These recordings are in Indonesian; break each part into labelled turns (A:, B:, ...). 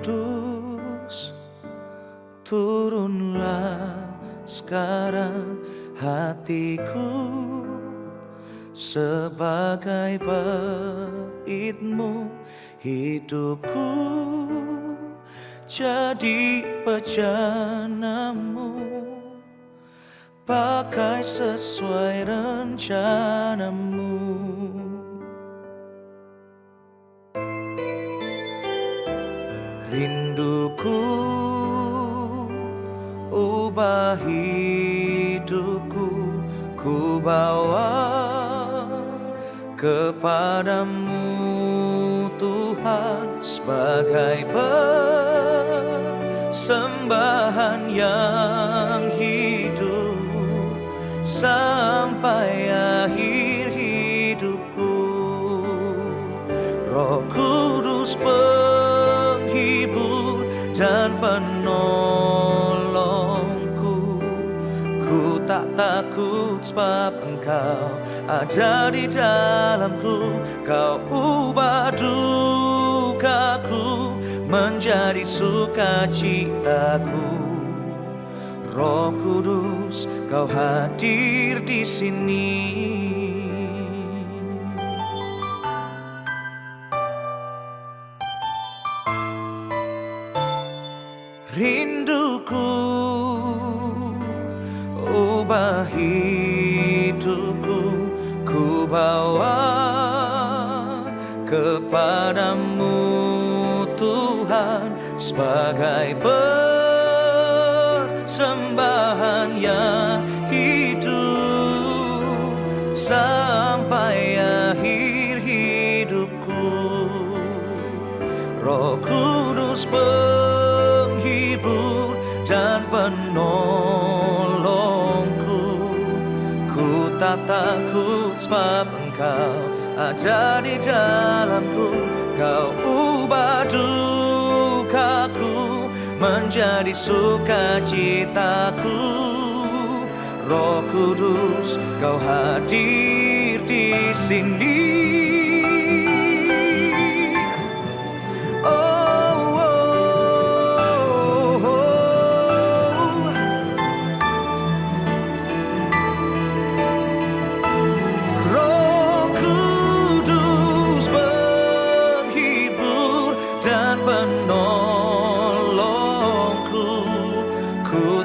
A: Kudus, turunlah sekarang hatiku sebagai bait-Mu, hidupku jadi bejana-Mu, pakai sesuai rencana-Mu. Rinduku ubah hidupku, ku bawa kepadamu Tuhan sebagai persembahan yang hidup sampai akhir hidupku. Roh Kudus penghibur dan penolongku, ku tak takut sebab Engkau ada di dalamku. Kau ubah dukaku menjadi sukacitaku. Roh Kudus, Kau hadir di sini. Rinduku ubah hidupku, ku bawa kepadamu Tuhan sebagai persembahan yang hidup sampai akhir hidupku. Roh Kudus penghibur dan penolongku, ku tak takut sebab Engkau ada di dalamku. Kau ubah dukaku menjadi sukacitaku. Roh Kudus, Kau hadir di sini.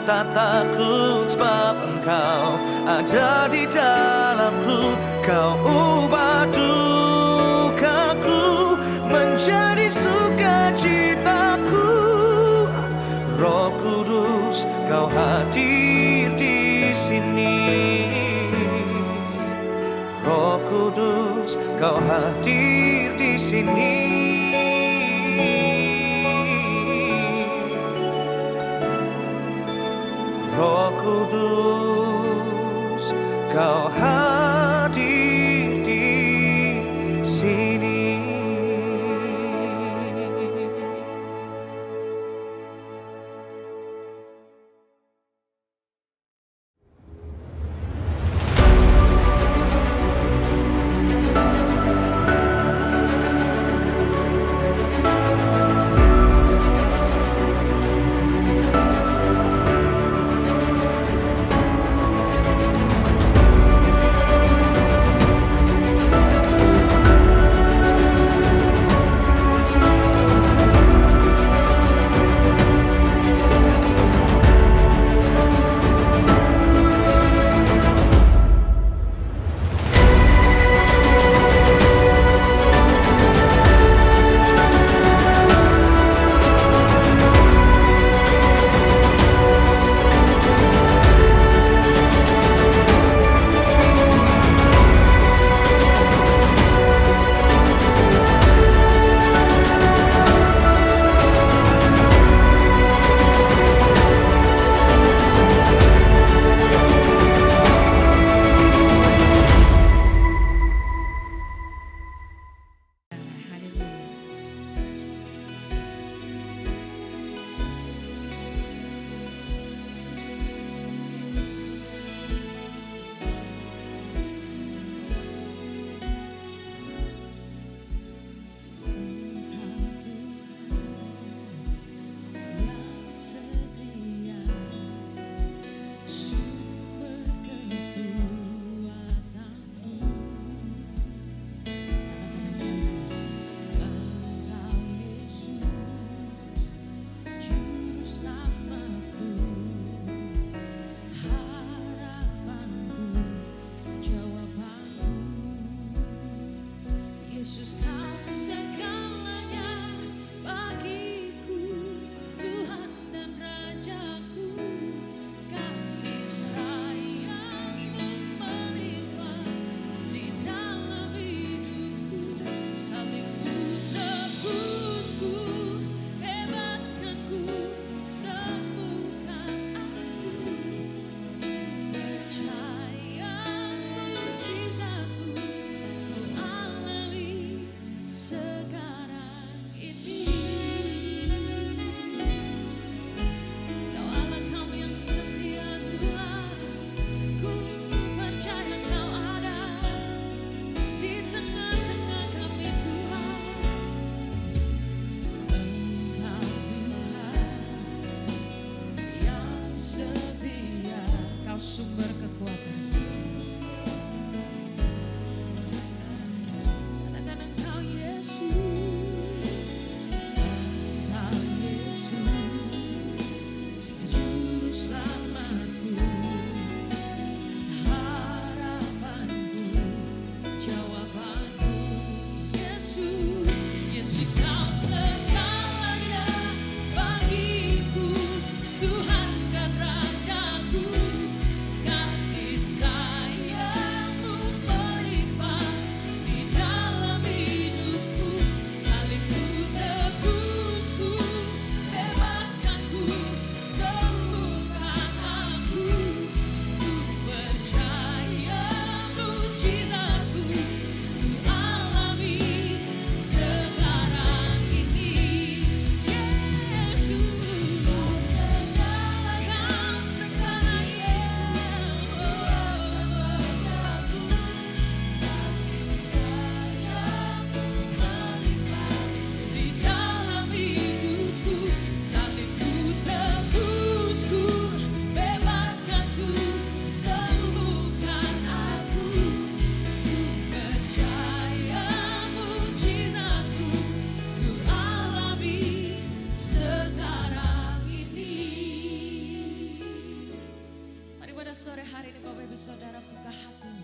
A: Tak takut sebab Engkau ada di dalamku. Kau ubah dukaku menjadi sukacitaku. Roh Kudus, Kau hadir di sini. Roh Kudus, Kau hadir di sini. Roh Kudus, Kau hadir di sini.
B: sore hari ini Bapak Ibu Saudara, buka hatimu.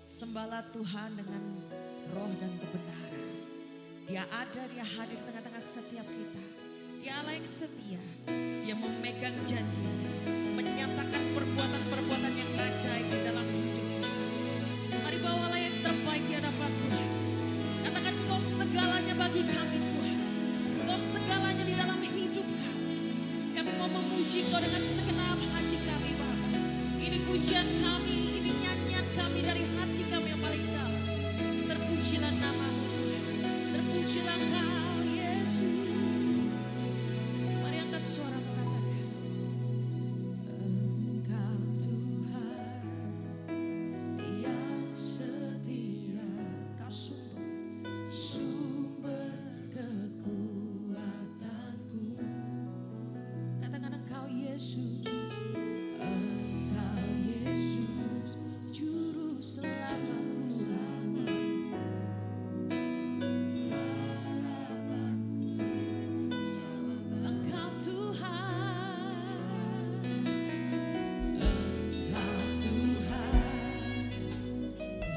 B: Sembahlah Tuhan dengan roh dan kebenaran. Dia ada, dia hadir di tengah-tengah setiap kita. Dia Allah yang setia. Dia memegang janjinya, menyatakan perbuatan-perbuatan yang ajaib di dalam hidup kita. Mari bawalah yang terbaik di hadapan Tuhan. Katakan, Engkau segalanya bagi kami Tuhan. Engkau segalanya di dalam hidup kami. Kami mau memuji Engkau dengan segenap hati kami Bapa. Ini pujian kami, ini nyanyian kami dari hati kami yang paling dalam. Terpujilah namamu Tuhan, terpujilah Engkau Yesus. Mari angkat suara mengatakan, Engkau Tuhan yang setia, Kau sumber kekuatanku. Katakan, Engkau Yesus, Engkau Yesus, juru selamatku. Engkau Tuhan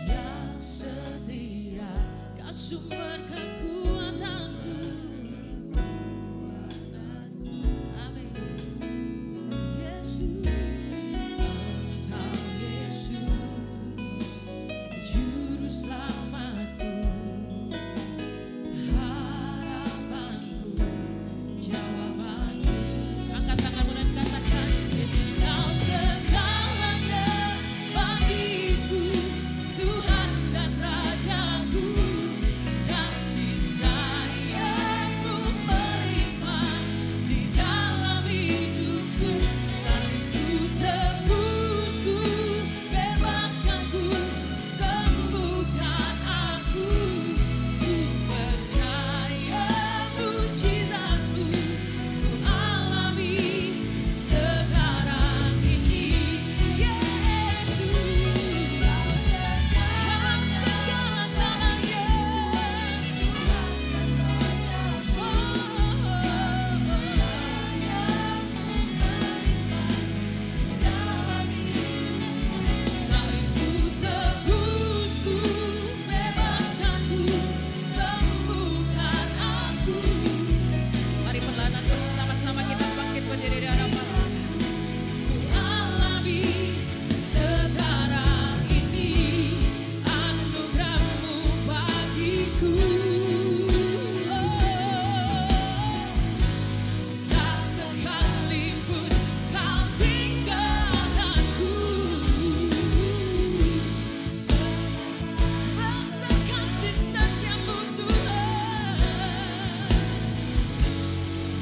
B: yang setia, Kau sumber kekuatanku. Amin. Yesus, Engkau Yesus, juru selamatku, harapanku, jawabanku. Angkat tanganmu dan katakan, Yesus Kau segalanya bagiku, Tuhan dan Rajaku. Kasih sayang-Mu melimpah di dalam hidupku. Salibmu tebusku, bebaskanku, sembuhkan aku. Ku percaya mujizat-Mu ku alami sekarang ini. Yesus, Kau segala-galanya, Tuhan dan Rajaku. Kasih sayang-Mu melimpah dalam hidupku. Salibmu tebusku, bebaskanku, sembuhkan aku. Mari perlahan bersama-sama kita bangkit berdiri di hadapan Tuhan. Ku alami sekarang ini anugerah-Mu bagiku. Tak sekalipun Kau tinggalkanku. Rasa kasih setiamu Tuhan,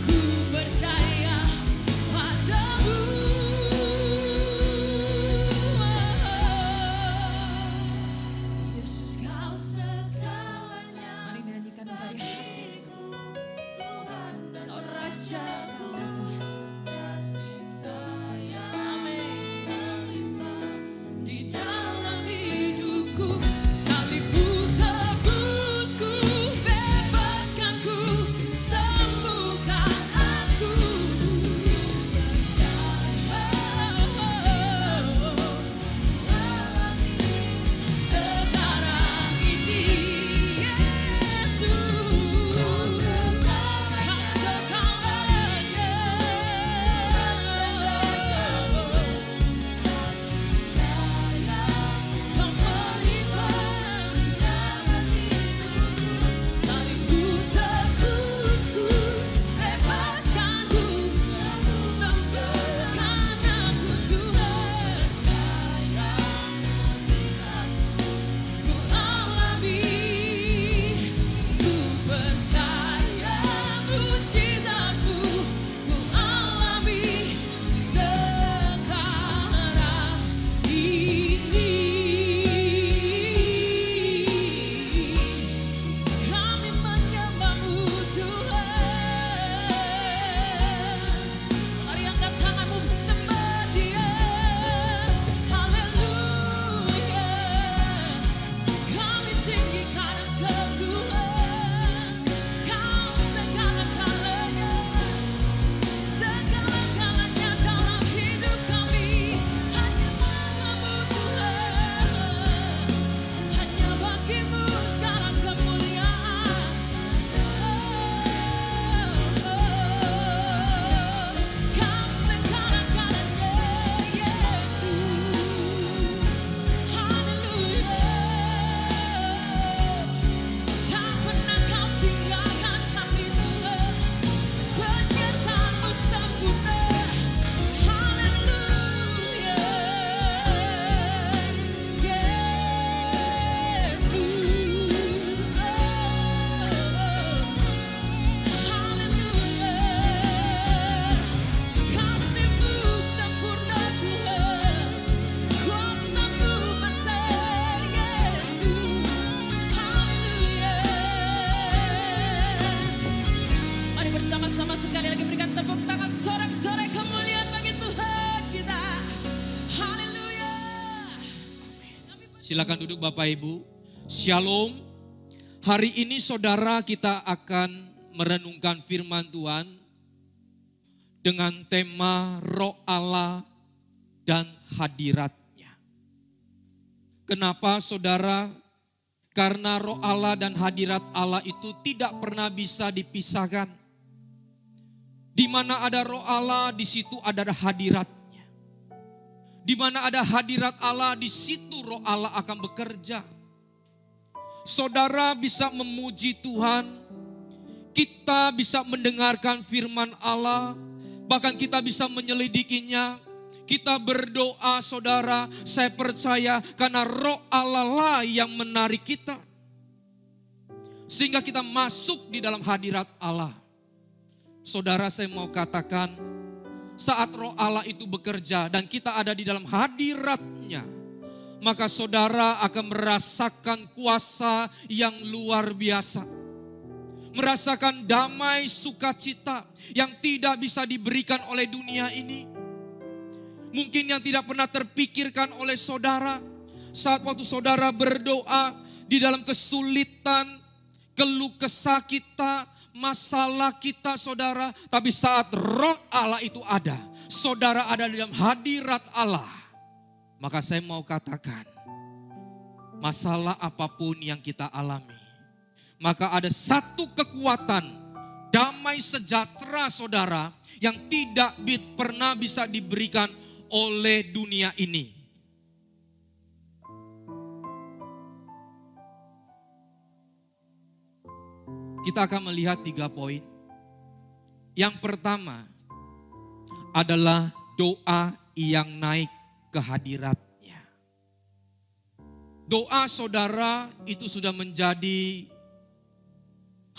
B: ku percaya padamu. Yesus Kau segalanya. Mari nyanyikan dari hatiku, Tuhan dan Kau Rajaku. Kasih sayang melimpah di dalam hidupku. Salibmu tebusku, bebaskanku, sembuhkan aku. Sekarang ini Yesus, Kau segalanya. sekali lagi berikan tepuk tangan sorak-sorai kemuliaan bagi Tuhan kita. Haleluya.
C: Silakan duduk Bapak Ibu. Shalom. Hari ini saudara kita akan merenungkan firman Tuhan dengan tema Roh Allah dan hadiratnya. Kenapa saudara? Karena Roh Allah dan hadirat Allah itu tidak pernah bisa dipisahkan. Di mana ada Roh Allah, di situ ada hadiratnya. Di mana ada hadirat Allah, di situ Roh Allah akan bekerja. Saudara bisa memuji Tuhan, kita bisa mendengarkan firman Allah, bahkan kita bisa menyelidikinya. Kita berdoa saudara, saya percaya karena Roh Allah lah yang menarik kita. Sehingga kita masuk di dalam hadirat Allah. Saudara, saya mau katakan, saat Roh Allah itu bekerja dan kita ada di dalam hadiratnya, maka saudara akan merasakan kuasa yang luar biasa. Merasakan damai sukacita yang tidak bisa diberikan oleh dunia ini. Mungkin yang tidak pernah terpikirkan oleh saudara saat waktu saudara berdoa di dalam kesulitan, keluh kesah kita, masalah kita saudara. Tapi saat Roh Allah itu ada, saudara ada di dalam hadirat Allah. Maka saya mau katakan, masalah apapun yang kita alami, maka ada satu kekuatan, damai sejahtera saudara, yang tidak pernah bisa diberikan oleh dunia ini. Kita akan melihat 3 poin. Yang pertama adalah doa yang naik ke hadiratnya. Doa saudara itu sudah menjadi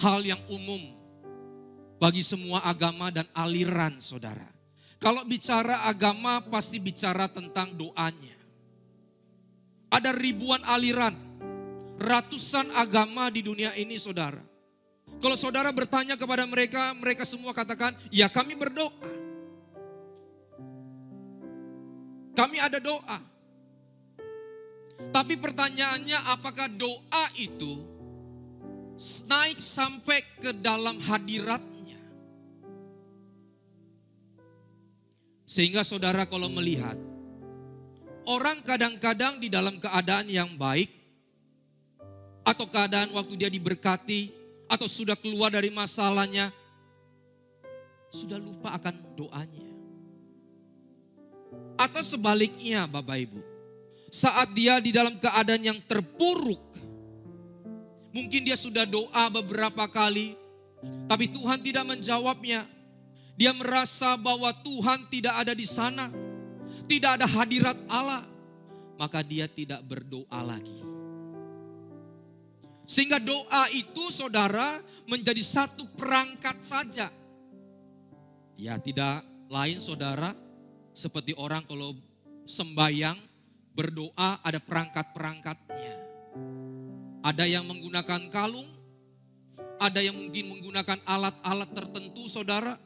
C: hal yang umum bagi semua agama dan aliran saudara. Kalau bicara agama pasti bicara tentang doanya. Ada ribuan aliran, ratusan agama di dunia ini saudara. Kalau saudara bertanya kepada mereka, mereka semua katakan, ya kami berdoa. Kami ada doa. Tapi pertanyaannya apakah doa itu naik sampai ke dalam hadiratnya? Sehingga saudara kalau melihat, orang kadang-kadang di dalam keadaan yang baik, atau keadaan waktu dia diberkati, atau sudah keluar dari masalahnya, sudah lupa akan doanya. Atau sebaliknya Bapak Ibu, saat dia di dalam keadaan yang terpuruk, mungkin dia sudah doa beberapa kali, tapi Tuhan tidak menjawabnya. Dia merasa bahwa Tuhan tidak ada di sana, tidak ada hadirat Allah, maka dia tidak berdoa lagi. Sehingga doa itu saudara menjadi satu perangkat saja. Ya tidak lain saudara, seperti orang kalau sembahyang berdoa ada perangkat-perangkatnya. Ada yang menggunakan kalung, ada yang mungkin menggunakan alat-alat tertentu saudara.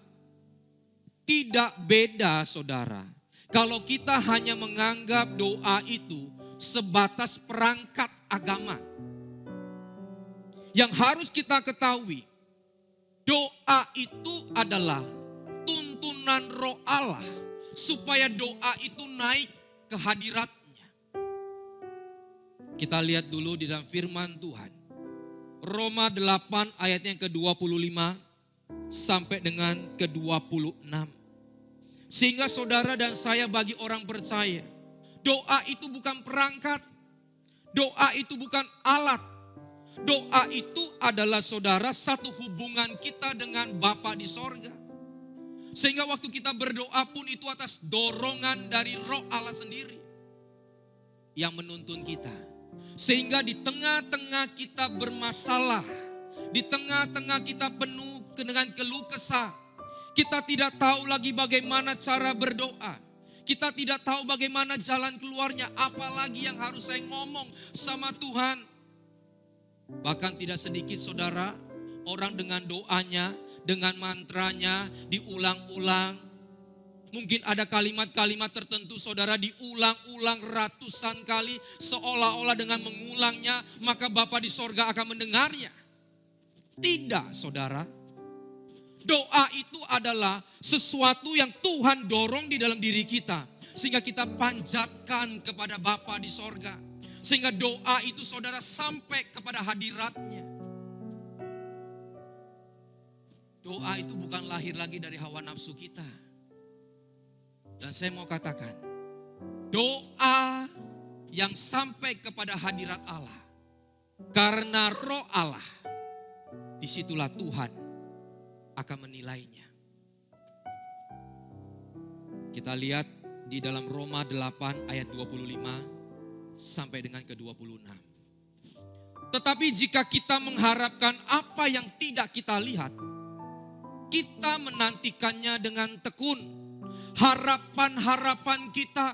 C: Tidak beda saudara, kalau kita hanya menganggap doa itu sebatas perangkat agama. Yang harus kita ketahui, doa itu adalah tuntunan Roh Allah supaya doa itu naik ke hadiratnya. Kita lihat dulu di dalam firman Tuhan. Roma 8 ayatnya yang ke-25 sampai dengan ke-26. Sehingga saudara dan saya bagi orang percaya, doa itu bukan perangkat, doa itu bukan alat. Doa itu adalah saudara satu hubungan kita dengan Bapa di sorga. Sehingga waktu kita berdoa pun itu atas dorongan dari Roh Allah sendiri yang menuntun kita. Sehingga di tengah-tengah kita bermasalah, di tengah-tengah kita penuh dengan keluh kesah, kita tidak tahu lagi bagaimana cara berdoa. Kita tidak tahu bagaimana jalan keluarnya, apalagi yang harus saya ngomong sama Tuhan. Bahkan tidak sedikit saudara, orang dengan doanya dengan mantranya diulang-ulang. Mungkin ada kalimat-kalimat tertentu saudara diulang-ulang ratusan kali seolah-olah dengan mengulangnya maka Bapa di sorga akan mendengarnya. Tidak saudara. Doa itu adalah sesuatu yang Tuhan dorong di dalam diri kita. Sehingga kita panjatkan kepada Bapa di sorga. Sehingga doa itu saudara sampai kepada hadiratnya. Doa itu bukan lahir lagi dari hawa nafsu kita. Dan saya mau katakan, doa yang sampai kepada hadirat Allah. Karena roh Allah, disitulah Tuhan akan menilainya. Kita lihat di dalam Roma 8 ayat 25 sampai dengan ke-26. Tetapi jika kita mengharapkan apa yang tidak kita lihat, kita menantikannya dengan tekun. Harapan-harapan kita,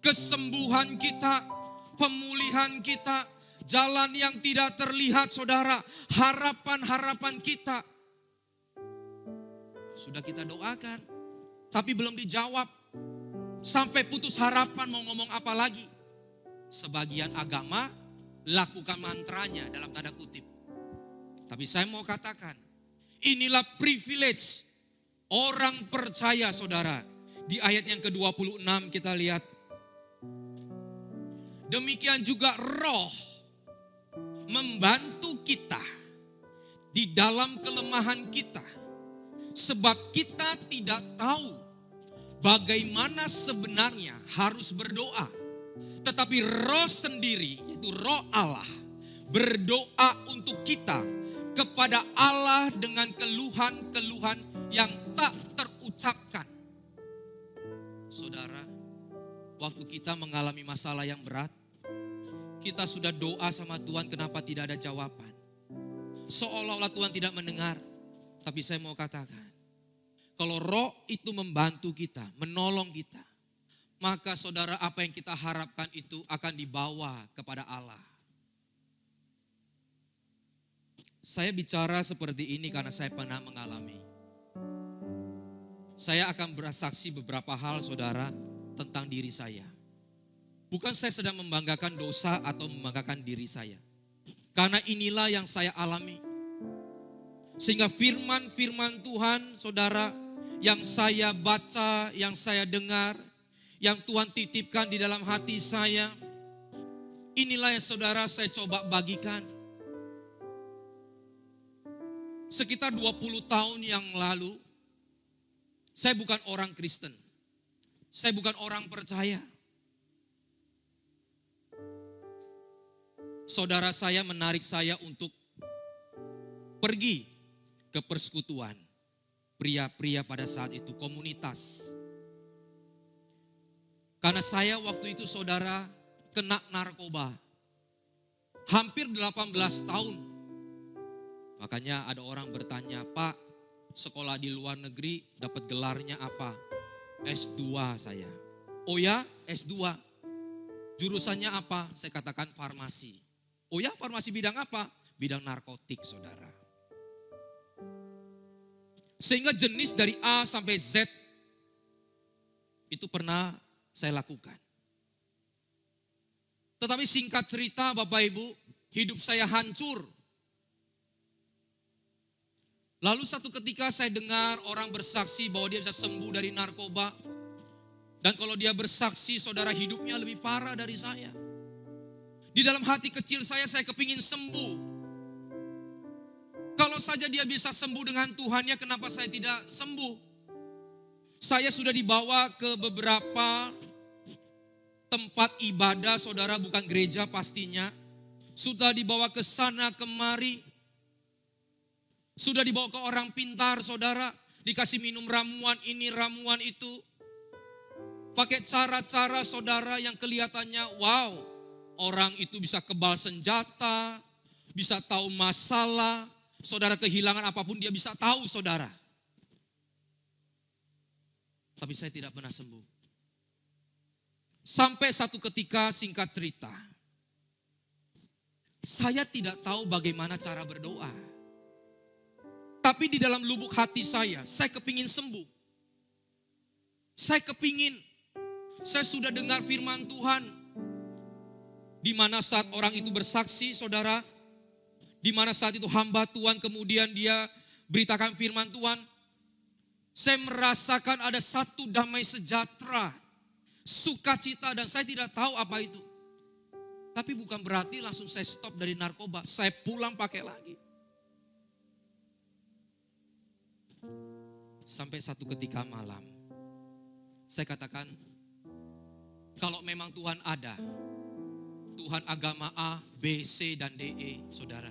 C: kesembuhan kita, pemulihan kita, jalan yang tidak terlihat saudara, harapan-harapan kita. Sudah kita doakan, tapi belum dijawab. Sampai putus harapan mau ngomong apa lagi. Sebagian agama lakukan mantranya dalam tanda kutip. Tapi saya mau katakan, inilah privilege orang percaya saudara. Di ayat yang ke-26 kita lihat. Demikian juga roh membantu kita di dalam kelemahan kita. Sebab kita tidak tahu bagaimana sebenarnya harus berdoa. Tetapi roh sendiri, yaitu roh Allah, berdoa untuk kita kepada Allah dengan keluhan-keluhan yang tak terucapkan. Saudara, waktu kita mengalami masalah yang berat, kita sudah doa sama Tuhan kenapa tidak ada jawaban. Seolah-olah Tuhan tidak mendengar. Tapi saya mau katakan, kalau roh itu membantu kita, menolong kita, maka saudara apa yang kita harapkan itu akan dibawa kepada Allah. Saya bicara seperti ini karena saya pernah mengalami. Saya akan bersaksi beberapa hal saudara tentang diri saya. Bukan saya sedang membanggakan dosa atau membanggakan diri saya. Karena inilah yang saya alami. Sehingga firman-firman Tuhan saudara yang saya baca, yang saya dengar, yang Tuhan titipkan di dalam hati saya. Inilah yang saudara saya coba bagikan. Sekitar 20 tahun yang lalu, saya bukan orang Kristen. Saya bukan orang percaya. Saudara saya menarik saya untuk pergi ke persekutuan. Pria-pria pada saat itu, komunitas. Karena saya waktu itu saudara kena narkoba. Hampir 18 tahun. Makanya ada orang bertanya, Pak, sekolah di luar negeri dapat gelarnya apa? S2 saya. Oh ya, S2. Jurusannya apa? Saya katakan farmasi. Oh ya, farmasi bidang apa? Bidang narkotik, saudara. Sehingga jenis dari A sampai Z itu pernah saya lakukan. Tetapi singkat cerita Bapak Ibu, hidup saya hancur. Lalu satu ketika saya dengar orang bersaksi bahwa dia bisa sembuh dari narkoba. Dan kalau dia bersaksi saudara hidupnya lebih parah dari saya. Di dalam hati kecil saya kepingin sembuh. Kalau saja dia bisa sembuh dengan Tuhannya, kenapa saya tidak sembuh? Saya sudah dibawa ke beberapa tempat ibadah saudara, bukan gereja pastinya. Sudah dibawa ke sana kemari. Sudah dibawa ke orang pintar saudara, dikasih minum ramuan ini, ramuan itu. Pakai cara-cara saudara yang kelihatannya wow, orang itu bisa kebal senjata, bisa tahu masalah, saudara kehilangan apapun dia bisa tahu saudara. Tapi saya tidak pernah sembuh. Sampai satu ketika singkat cerita, saya tidak tahu bagaimana cara berdoa. Tapi di dalam lubuk hati saya kepingin sembuh. Saya sudah dengar firman Tuhan. Di mana saat orang itu bersaksi, saudara, di mana saat itu hamba Tuhan kemudian dia beritakan firman Tuhan, saya merasakan ada satu damai sejahtera, sukacita, dan saya tidak tahu apa itu. Tapi bukan berarti langsung saya stop dari narkoba, saya pulang pakai lagi. Sampai satu ketika malam, saya katakan, kalau memang Tuhan ada, Tuhan agama A, B, C, dan D, E, saudara.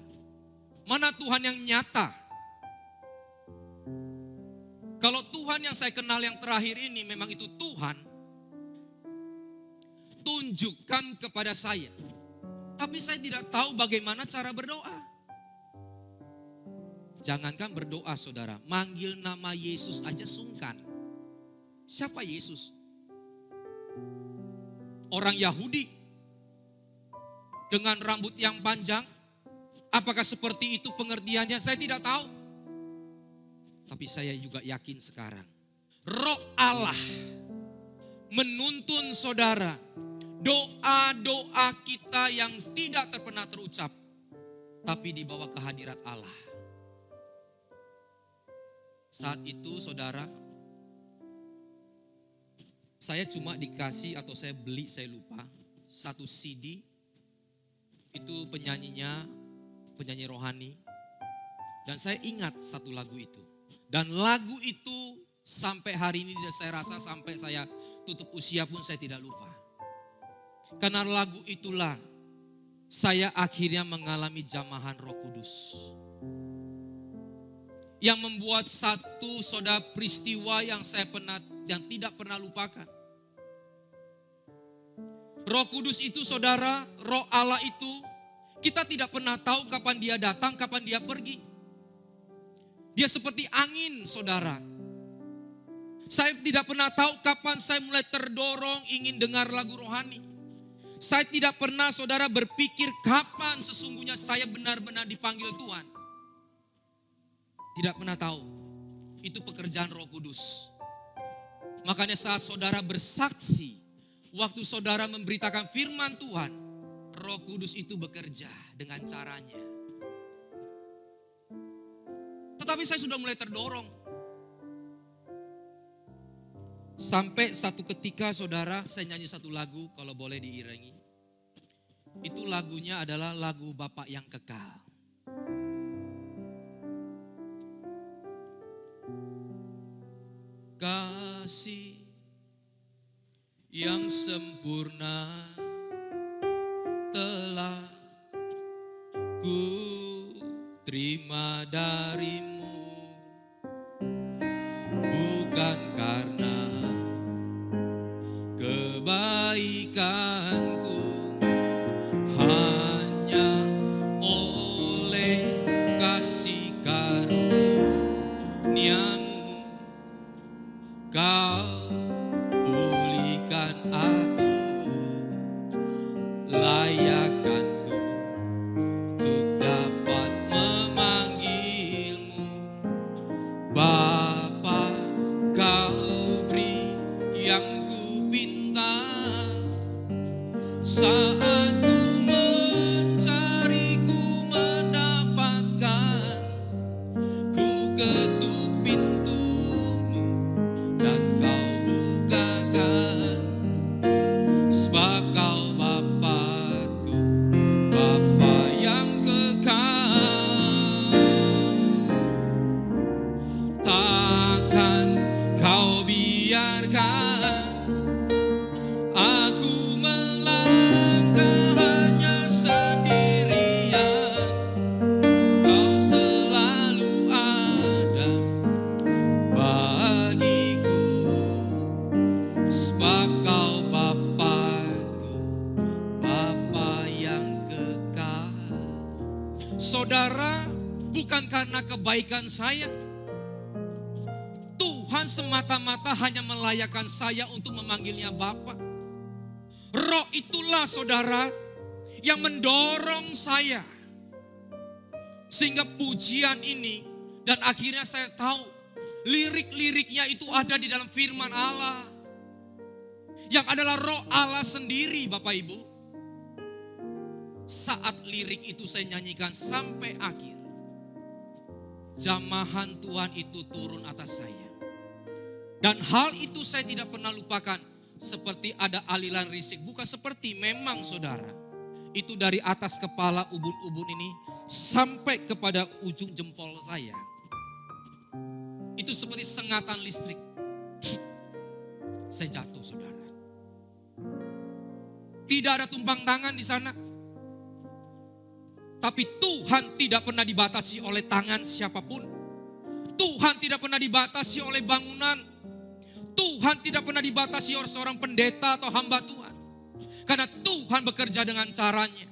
C: Mana Tuhan yang nyata? Kalau Tuhan yang saya kenal yang terakhir ini memang itu Tuhan, tunjukkan kepada saya. Tapi saya tidak tahu bagaimana cara berdoa. Jangankan berdoa, saudara, manggil nama Yesus aja sungkan. Siapa Yesus? Orang Yahudi dengan rambut yang panjang. Apakah seperti itu pengertiannya? Saya tidak tahu. Tapi saya juga yakin sekarang, Roh Allah menuntun saudara, doa-doa kita yang tidak pernah terucap, tapi dibawa ke hadirat Allah. Saat itu saudara, saya cuma dikasih atau saya beli, saya lupa, satu CD, itu penyanyi rohani. Dan saya ingat satu lagu itu. Dan lagu itu sampai hari ini saya rasa sampai saya tutup usia pun saya tidak lupa. Karena lagu itulah saya akhirnya mengalami jamahan Roh Kudus. Yang membuat satu saudara peristiwa yang tidak pernah lupakan. Roh Kudus itu saudara, Roh Allah itu kita tidak pernah tahu kapan dia datang, kapan dia pergi. Dia seperti angin saudara. Saya tidak pernah tahu kapan saya mulai terdorong ingin dengar lagu rohani. Saya tidak pernah saudara berpikir kapan sesungguhnya saya benar-benar dipanggil Tuhan. Tidak pernah tahu. Itu pekerjaan Roh Kudus. Makanya saat saudara bersaksi, waktu saudara memberitakan firman Tuhan, Roh Kudus itu bekerja dengan caranya. Tetapi saya sudah mulai terdorong. Sampai satu ketika saudara, saya nyanyi satu lagu kalau boleh diiringi. Itu lagunya adalah lagu Bapa yang Kekal. Kasih yang sempurna telah ku terima darimu, bukan karena kebaikanku, hanya oleh kasih karuniamu kau pulihkan aku, layakkanku untuk dapat memanggilmu Bapa. Kau beri yang ku pinta saat ku mencari, ku mendapatkan, ku ketuk pintumu dan kau bukakan, sebab kau Bapakku, Bapa yang kekal. Takkan kau biarkan aku melangkah hanya sendirian. Kau selalu ada bagiku, sebab kau Bapakku, Bapa yang kekal. Saudara, bukan karena kebaikan saya, Tuhan semata-mata hanya melayakkan saya untuk memanggilnya Bapa. Roh itulah saudara yang mendorong saya. Sehingga pujian ini Dan akhirnya saya tahu lirik-liriknya itu ada di dalam firman Allah. Yang adalah roh Allah sendiri Bapak Ibu. Saat lirik itu saya nyanyikan sampai akhir, jamahan Tuhan itu turun atas saya. Dan hal itu saya tidak pernah lupakan. Seperti ada aliran listrik. Bukan seperti, memang saudara. Itu dari atas kepala ubun-ubun ini sampai kepada ujung jempol saya. Itu seperti sengatan listrik. Saya jatuh saudara. Tidak ada tumpang tangan di sana. Tapi Tuhan tidak pernah dibatasi oleh tangan siapapun. Tuhan tidak pernah dibatasi oleh bangunan. Tuhan tidak pernah dibatasi oleh seorang pendeta atau hamba Tuhan. Karena Tuhan bekerja dengan caranya.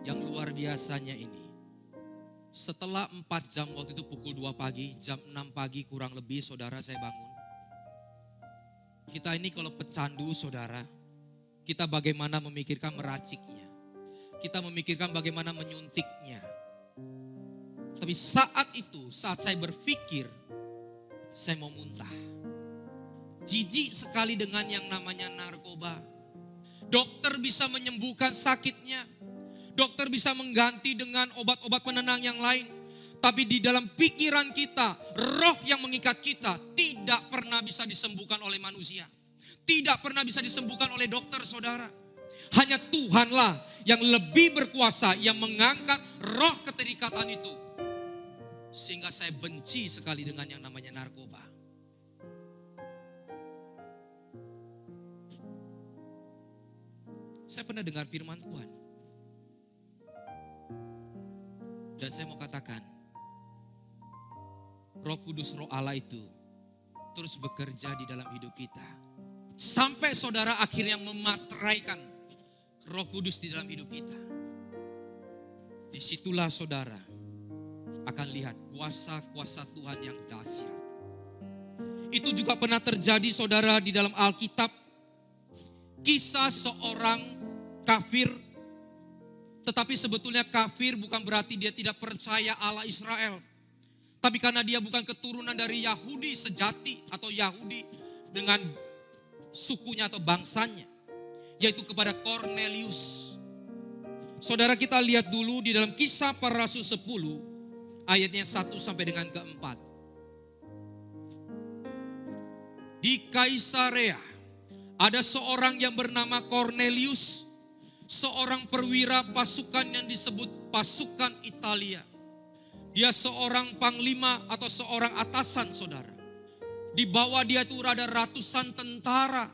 C: Yang luar biasanya ini, setelah 4 jam, waktu itu pukul 2 pagi, jam 6 pagi kurang lebih saudara saya bangun. Kita ini kalau pecandu saudara, kita bagaimana memikirkan meraciknya. Kita memikirkan bagaimana menyuntiknya. Tapi saat itu, saat saya berpikir, saya mau muntah. Jijik sekali dengan yang namanya narkoba. Dokter bisa menyembuhkan sakitnya. Dokter bisa mengganti dengan obat-obat penenang yang lain. Tapi di dalam pikiran kita, roh yang mengikat kita tidak pernah bisa disembuhkan oleh manusia. Tidak pernah bisa disembuhkan oleh dokter saudara. Hanya Tuhanlah yang lebih berkuasa, yang mengangkat roh keterikatan itu. Sehingga saya benci sekali dengan yang namanya narkoba. Saya pernah dengar firman Tuhan. Dan saya mau katakan, Roh Kudus, Roh Allah itu terus bekerja di dalam hidup kita. Sampai saudara akhirnya memateraikan Roh Kudus di dalam hidup kita. Disitulah saudara akan lihat kuasa-kuasa Tuhan yang dahsyat. Itu juga pernah terjadi saudara di dalam Alkitab. Kisah seorang kafir. Tetapi sebetulnya kafir bukan berarti dia tidak percaya Allah Israel. Tapi karena dia bukan keturunan dari Yahudi sejati atau Yahudi dengan sukunya atau bangsanya. Yaitu kepada Kornelius. Saudara kita lihat dulu di dalam Kisah Para Rasul 10 ayatnya 1 sampai dengan ke-4. Di Kaisarea ada seorang yang bernama Kornelius, seorang perwira pasukan yang disebut pasukan Italia. Dia seorang panglima atau seorang atasan saudara. Di bawah dia itu ada ratusan tentara.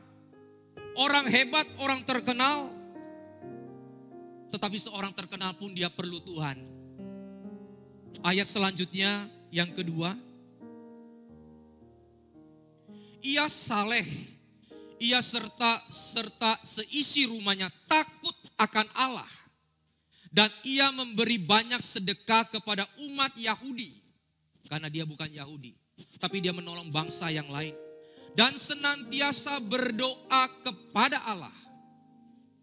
C: Orang hebat, orang terkenal. Tetapi seorang terkenal pun dia perlu Tuhan. Ayat selanjutnya yang kedua. Ia saleh, ia serta seisi rumahnya takut akan Allah. Dan ia memberi banyak sedekah kepada umat Yahudi. Karena dia bukan Yahudi, tapi dia menolong bangsa yang lain. Dan senantiasa berdoa kepada Allah.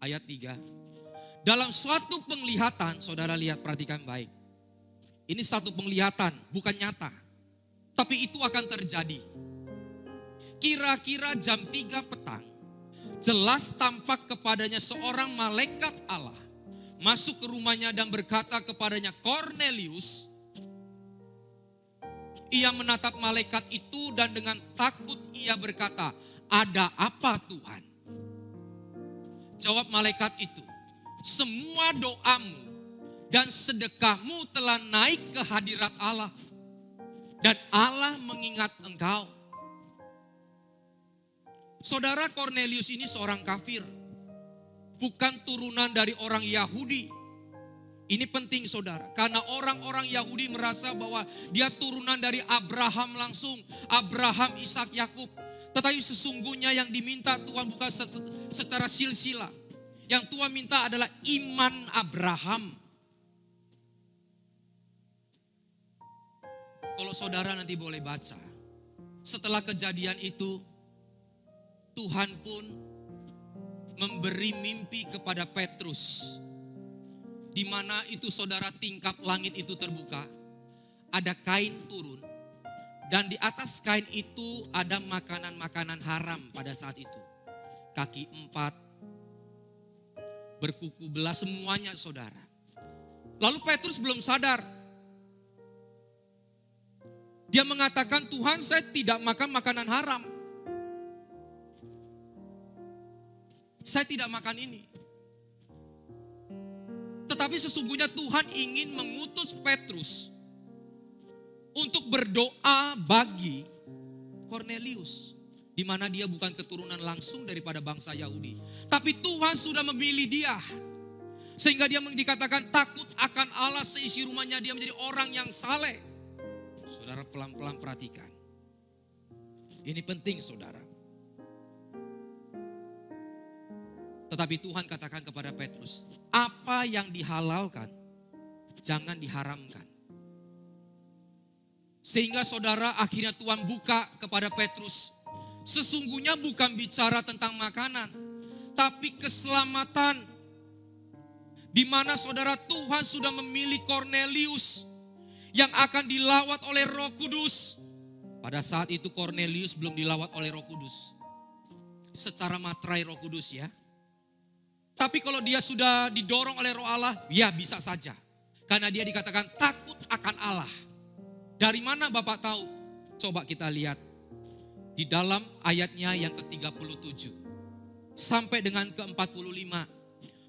C: Ayat 3. Dalam suatu penglihatan, saudara lihat, perhatikan baik. Ini satu penglihatan, bukan nyata. Tapi itu akan terjadi. Kira-kira jam 3 petang, jelas tampak kepadanya seorang malaikat Allah. Masuk ke rumahnya dan berkata kepadanya, Kornelius. Ia menatap malaikat itu dan dengan takut ia berkata, ada apa Tuhan? Jawab malaikat itu, semua doamu dan sedekahmu telah naik ke hadirat Allah. Dan Allah mengingat engkau. Saudara, Kornelius ini seorang kafir. Bukan turunan dari orang Yahudi. Ini penting saudara. Karena orang-orang Yahudi merasa bahwa dia turunan dari Abraham langsung. Abraham, Ishak, Yakub. Tetapi sesungguhnya yang diminta Tuhan bukan secara silsilah. Yang Tuhan minta adalah iman Abraham. Kalau saudara nanti boleh baca. Setelah kejadian itu, Tuhan pun memberi mimpi kepada Petrus. di mana itu saudara tingkap langit itu terbuka, ada kain turun, dan di atas kain itu ada makanan-makanan haram pada saat itu. Kaki 4, berkuku belas, semuanya saudara. Lalu Petrus belum sadar. Dia mengatakan, Tuhan, saya tidak makan makanan haram. Saya tidak makan ini. Tetapi sesungguhnya Tuhan ingin mengutus Petrus untuk berdoa bagi Kornelius, di mana dia bukan keturunan langsung daripada bangsa Yahudi, tapi Tuhan sudah memilih dia, sehingga dia dikatakan takut akan Allah, seisi rumahnya dia menjadi orang yang saleh. Saudara pelan-pelan perhatikan, ini penting saudara. Tetapi Tuhan katakan kepada Petrus, apa yang dihalalkan jangan diharamkan. Sehingga saudara akhirnya Tuhan buka kepada Petrus, sesungguhnya bukan bicara tentang makanan, tapi keselamatan. Di mana saudara Tuhan sudah memilih Kornelius yang akan dilawat oleh Roh Kudus. Pada saat itu Kornelius belum dilawat oleh Roh Kudus. Secara materai Roh Kudus ya. Tapi kalau dia sudah didorong oleh Roh Allah, ya bisa saja. Karena dia dikatakan takut akan Allah. Dari mana Bapak tahu? Coba kita lihat di dalam ayatnya yang ke-37 sampai dengan ke-45.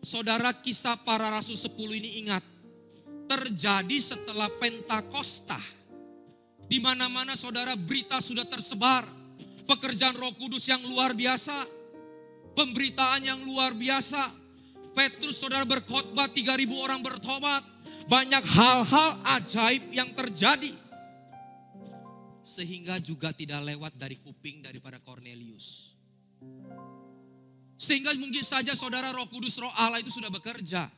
C: Saudara, kisah para rasul 10 ini ingat, terjadi setelah Pentakosta. Di mana-mana saudara berita sudah tersebar, pekerjaan Roh Kudus yang luar biasa, pemberitaan yang luar biasa. Petrus saudara berkhotbah, 3.000 orang bertobat, banyak hal-hal ajaib yang terjadi. Sehingga juga tidak lewat dari kuping daripada Kornelius. Sehingga mungkin saja saudara Roh Kudus, Roh Allah itu sudah bekerja,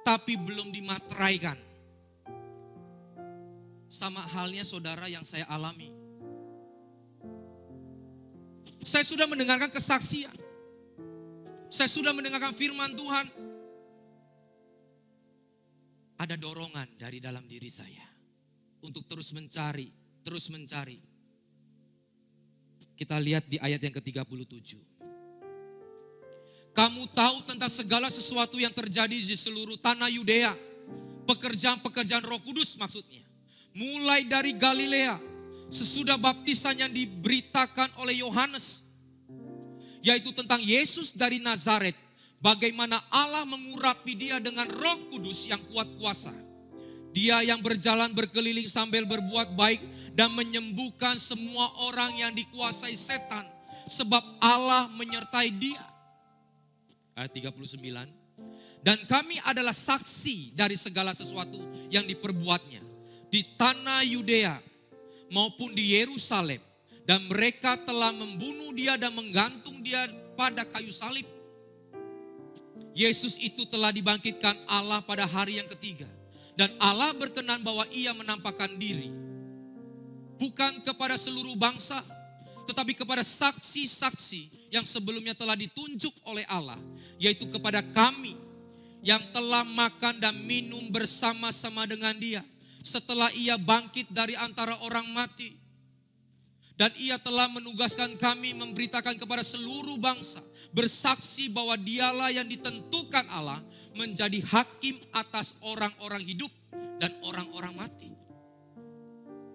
C: tapi belum dimateraikan. Sama halnya saudara yang saya alami. Saya sudah mendengarkan kesaksian. Saya sudah mendengarkan firman Tuhan. Ada dorongan dari dalam diri saya untuk terus mencari. Kita lihat di ayat yang ke-37. Kamu tahu tentang segala sesuatu yang terjadi di seluruh tanah Yudea. Pekerjaan-pekerjaan Roh Kudus maksudnya. Mulai dari Galilea, sesudah baptisan yang diberitakan oleh Yohanes, yaitu tentang Yesus dari Nazaret, bagaimana Allah mengurapi dia dengan Roh Kudus yang kuat kuasa. Dia yang berjalan berkeliling sambil berbuat baik dan menyembuhkan semua orang yang dikuasai setan, sebab Allah menyertai dia. Ayat 39. Dan kami adalah saksi dari segala sesuatu yang diperbuatnya di tanah Yudea maupun di Yerusalem. Dan mereka telah membunuh dia dan menggantung dia pada kayu salib. Yesus itu telah dibangkitkan Allah pada hari yang ketiga. Dan Allah berkenan bahwa ia menampakkan diri. Bukan kepada seluruh bangsa, tetapi kepada saksi-saksi yang sebelumnya telah ditunjuk oleh Allah. Yaitu kepada kami yang telah makan dan minum bersama-sama dengan dia setelah ia bangkit dari antara orang mati. Dan ia telah menugaskan kami memberitakan kepada seluruh bangsa, bersaksi bahwa dialah yang ditentukan Allah menjadi hakim atas orang-orang hidup dan orang-orang mati.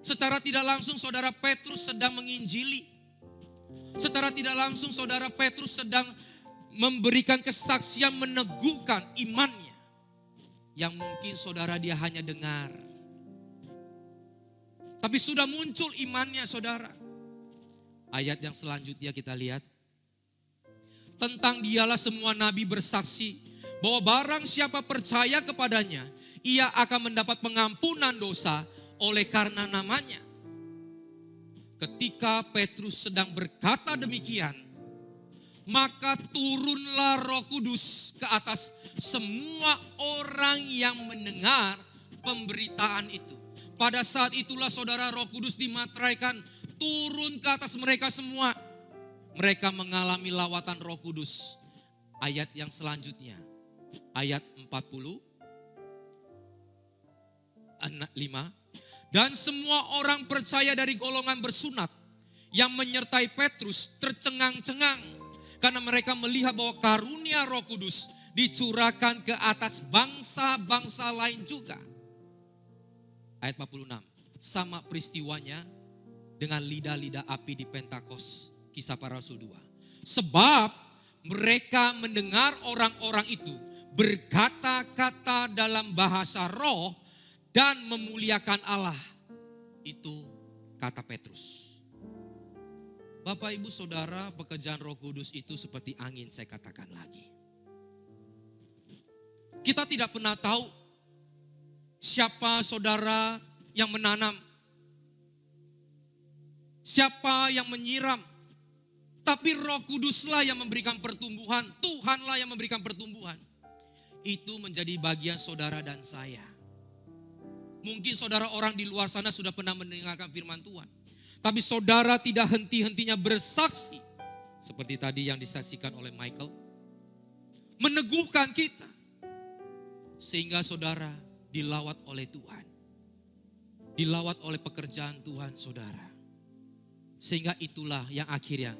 C: Secara tidak langsung saudara Petrus sedang menginjili. Secara tidak langsung saudara Petrus sedang memberikan kesaksian, meneguhkan imannya. Yang mungkin saudara dia hanya dengar. Tapi sudah muncul imannya saudara. Ayat yang selanjutnya kita lihat. Tentang dialah semua nabi bersaksi bahwa barang siapa percaya kepadanya, ia akan mendapat pengampunan dosa oleh karena namanya. Ketika Petrus sedang berkata demikian, maka turunlah Roh Kudus ke atas semua orang yang mendengar pemberitaan itu. Pada saat itulah saudara Roh Kudus dimateraikan, turun ke atas mereka semua. Mereka mengalami lawatan Roh Kudus. Ayat yang selanjutnya, ayat 40 5. Dan semua orang percaya dari golongan bersunat yang menyertai Petrus tercengang-cengang karena mereka melihat bahwa karunia Roh Kudus dicurahkan ke atas bangsa-bangsa lain juga. Ayat 46. Sama peristiwanya dengan lidah-lidah api di Pentakos, Kisah Para Rasul 2. Sebab mereka mendengar orang-orang itu berkata-kata dalam bahasa roh dan memuliakan Allah. Itu kata Petrus. Bapak, Ibu, Saudara, pekerjaan Roh Kudus itu seperti angin, saya katakan lagi. Kita tidak pernah tahu siapa saudara yang menanam, siapa yang menyiram. Tapi Roh Kuduslah yang memberikan pertumbuhan, Tuhanlah yang memberikan pertumbuhan. Itu menjadi bagian saudara dan saya. Mungkin saudara orang di luar sana sudah pernah mendengarkan firman Tuhan. Tapi saudara tidak henti-hentinya bersaksi. Seperti tadi yang disaksikan oleh Michael. Meneguhkan kita. Sehingga saudara dilawat oleh Tuhan. Dilawat oleh pekerjaan Tuhan saudara. Sehingga itulah yang akhirnya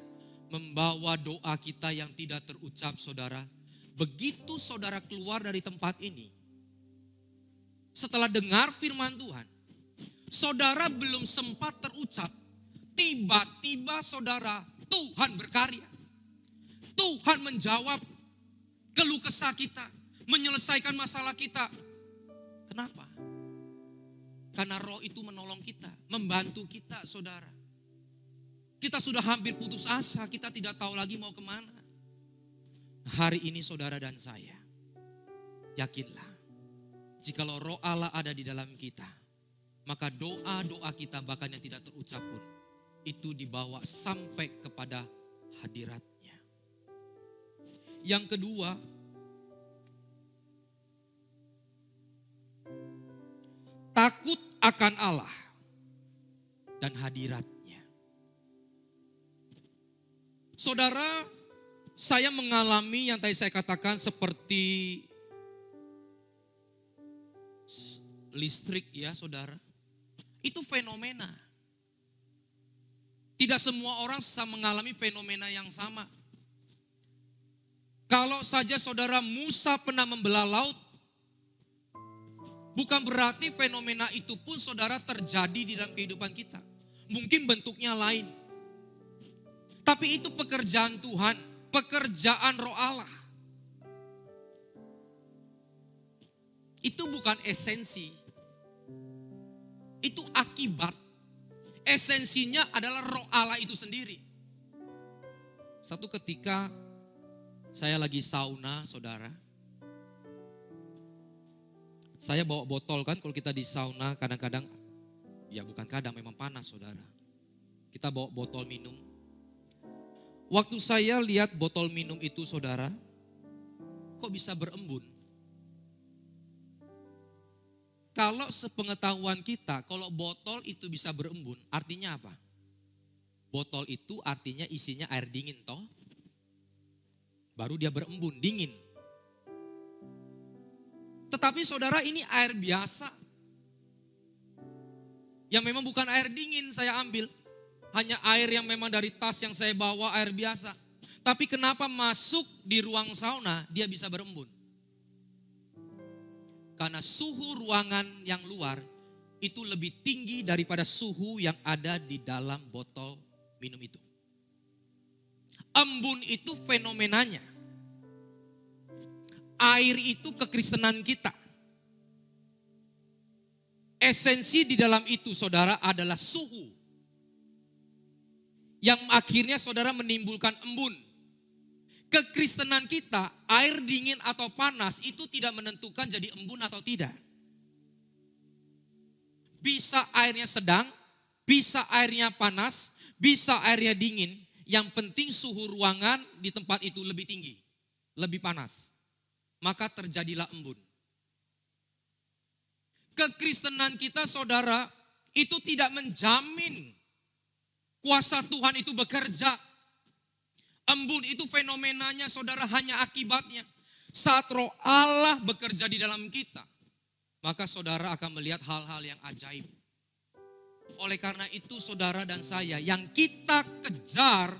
C: membawa doa kita yang tidak terucap saudara. Begitu saudara keluar dari tempat ini. Setelah dengar firman Tuhan. Saudara belum sempat terucap. Tiba-tiba saudara Tuhan berkarya. Tuhan menjawab keluh kesah kita. Menyelesaikan masalah kita. Kenapa? Karena Roh itu menolong kita. Membantu kita saudara. Kita sudah hampir putus asa. Kita tidak tahu lagi mau kemana. Hari ini saudara dan saya. Yakinlah. Jikalau Roh Allah ada di dalam kita. Maka doa-doa kita bahkan yang tidak terucap pun. Itu dibawa sampai kepada hadiratnya. Yang kedua. Takut akan Allah. Dan hadiratnya. Saudara, saya mengalami yang tadi saya katakan seperti listrik ya saudara. Itu fenomena. Tidak semua orang bisa mengalami fenomena yang sama. Kalau saja saudara Musa pernah membelah laut, bukan berarti fenomena itu pun saudara terjadi di dalam kehidupan kita. Mungkin bentuknya lain. Tapi itu pekerjaan Tuhan, pekerjaan Roh Allah. Itu bukan esensi. Itu akibat. Esensinya adalah Roh Allah itu sendiri. Satu ketika saya lagi sauna, saudara. Saya bawa botol kan, kalau kita di sauna kadang-kadang, ya bukan kadang, memang panas saudara. Kita bawa botol minum. Waktu saya lihat botol minum itu saudara, kok bisa berembun? Kalau sepengetahuan kita, kalau botol itu bisa berembun, artinya apa? Botol itu artinya isinya air dingin toh. Baru dia berembun, dingin. Tetapi saudara ini air biasa. Yang memang bukan air dingin saya ambil. Hanya air yang memang dari tas yang saya bawa, air biasa. Tapi kenapa masuk di ruang sauna dia bisa berembun? Karena suhu ruangan yang luar itu lebih tinggi daripada suhu yang ada di dalam botol minum itu. Embun itu fenomenanya. Air itu kekristenan kita. Esensi di dalam itu saudara adalah suhu. Yang akhirnya saudara menimbulkan embun. Kekristenan kita, air dingin atau panas itu tidak menentukan jadi embun atau tidak. Bisa airnya sedang, bisa airnya panas, bisa airnya dingin. Yang penting suhu ruangan di tempat itu lebih tinggi, lebih panas. Maka terjadilah embun. Kekristenan kita saudara, itu tidak menjamin kuasa Tuhan itu bekerja. Embun itu fenomenanya saudara hanya akibatnya. Saat Roh Allah bekerja di dalam kita. maka saudara akan melihat hal-hal yang ajaib. Oleh karena itu saudara dan saya, yang kita kejar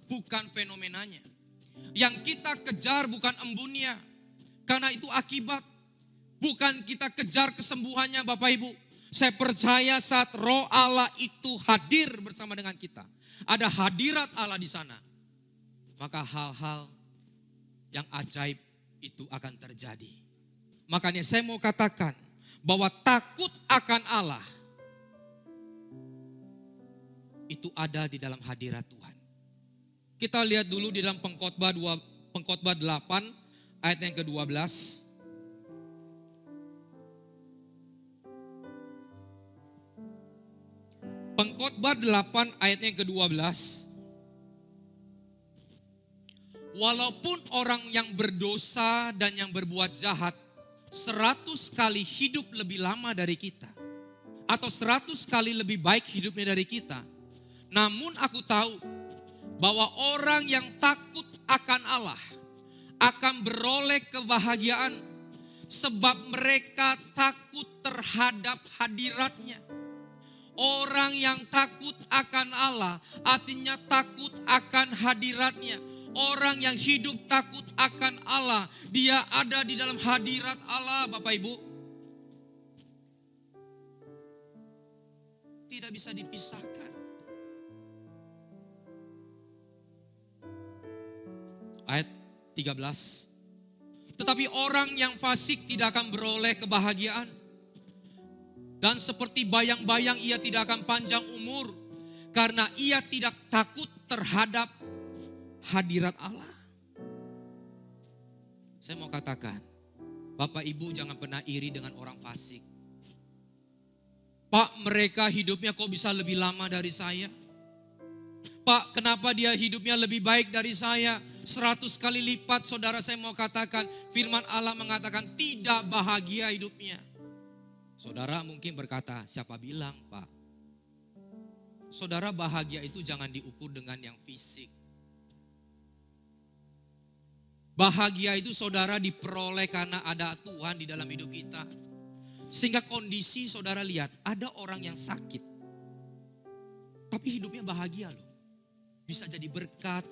C: bukan fenomenanya. Yang kita kejar bukan embunnya. Karena itu akibat. Bukan kita kejar kesembuhannya Bapak Ibu. Saya percaya saat Roh Allah itu hadir bersama dengan kita. Ada hadirat Allah di sana. Maka hal-hal yang ajaib itu akan terjadi. Makanya saya mau katakan bahwa takut akan Allah itu ada di dalam hadirat Tuhan. Kita lihat dulu di dalam Pengkhotbah 8 ayat yang ke-12. Pengkhotbah 8 ayat yang ke-12. Walaupun orang yang berdosa dan yang berbuat jahat 100 kali hidup lebih lama dari kita, atau 100 kali lebih baik hidupnya dari kita, namun aku tahu bahwa orang yang takut akan Allah akan beroleh kebahagiaan sebab mereka takut terhadap hadirat-Nya. Orang yang takut akan Allah artinya takut akan hadirat-Nya. Orang yang hidup takut akan Allah, dia ada di dalam hadirat Allah, Bapak Ibu. Tidak bisa dipisahkan. Ayat 13. Tetapi orang yang fasik tidak akan beroleh kebahagiaan. Dan seperti bayang-bayang ia tidak akan panjang umur. Karena ia tidak takut terhadap hadirat Allah. Saya mau katakan, Bapak Ibu jangan pernah iri dengan orang fasik. Pak, mereka hidupnya kok bisa lebih lama dari saya? Pak, kenapa dia hidupnya lebih baik dari saya? 100 kali lipat, saudara, saya mau katakan, firman Allah mengatakan tidak bahagia hidupnya. Saudara mungkin berkata, siapa bilang Pak? Saudara, bahagia itu jangan diukur dengan yang fisik. Bahagia itu saudara diperoleh karena ada Tuhan di dalam hidup kita. Sehingga kondisi saudara lihat, ada orang yang sakit, tapi hidupnya bahagia loh. Bisa jadi berkat,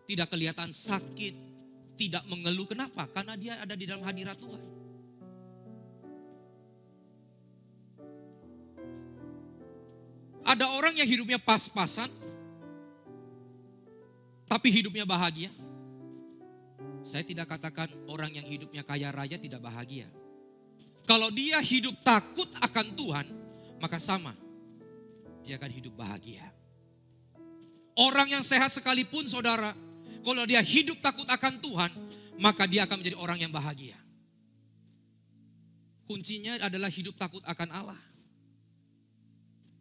C: tidak kelihatan sakit, tidak mengeluh. Kenapa? Karena dia ada di dalam hadirat Tuhan. Ada orang yang hidupnya pas-pasan, tapi hidupnya bahagia. Saya tidak katakan orang yang hidupnya kaya raya tidak bahagia. Kalau dia hidup takut akan Tuhan, maka sama, dia akan hidup bahagia. Orang yang sehat sekalipun saudara, kalau dia hidup takut akan Tuhan, maka dia akan menjadi orang yang bahagia. Kuncinya adalah hidup takut akan Allah.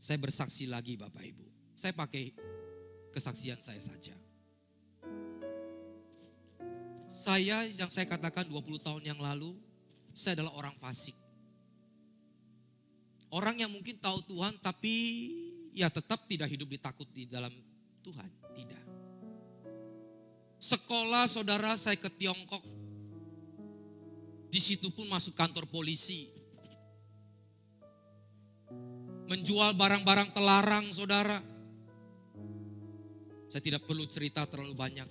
C: Saya bersaksi lagi Bapak Ibu. Saya pakai kesaksian saya saja. Saya yang saya katakan 20 tahun yang lalu, saya adalah orang fasik. Orang yang mungkin tahu Tuhan tapi ya tetap tidak hidup ditakut di dalam Tuhan. Tidak. Sekolah saudara saya ke Tiongkok. Di situ pun masuk kantor polisi. Menjual barang-barang terlarang saudara. Saya tidak perlu cerita terlalu banyak.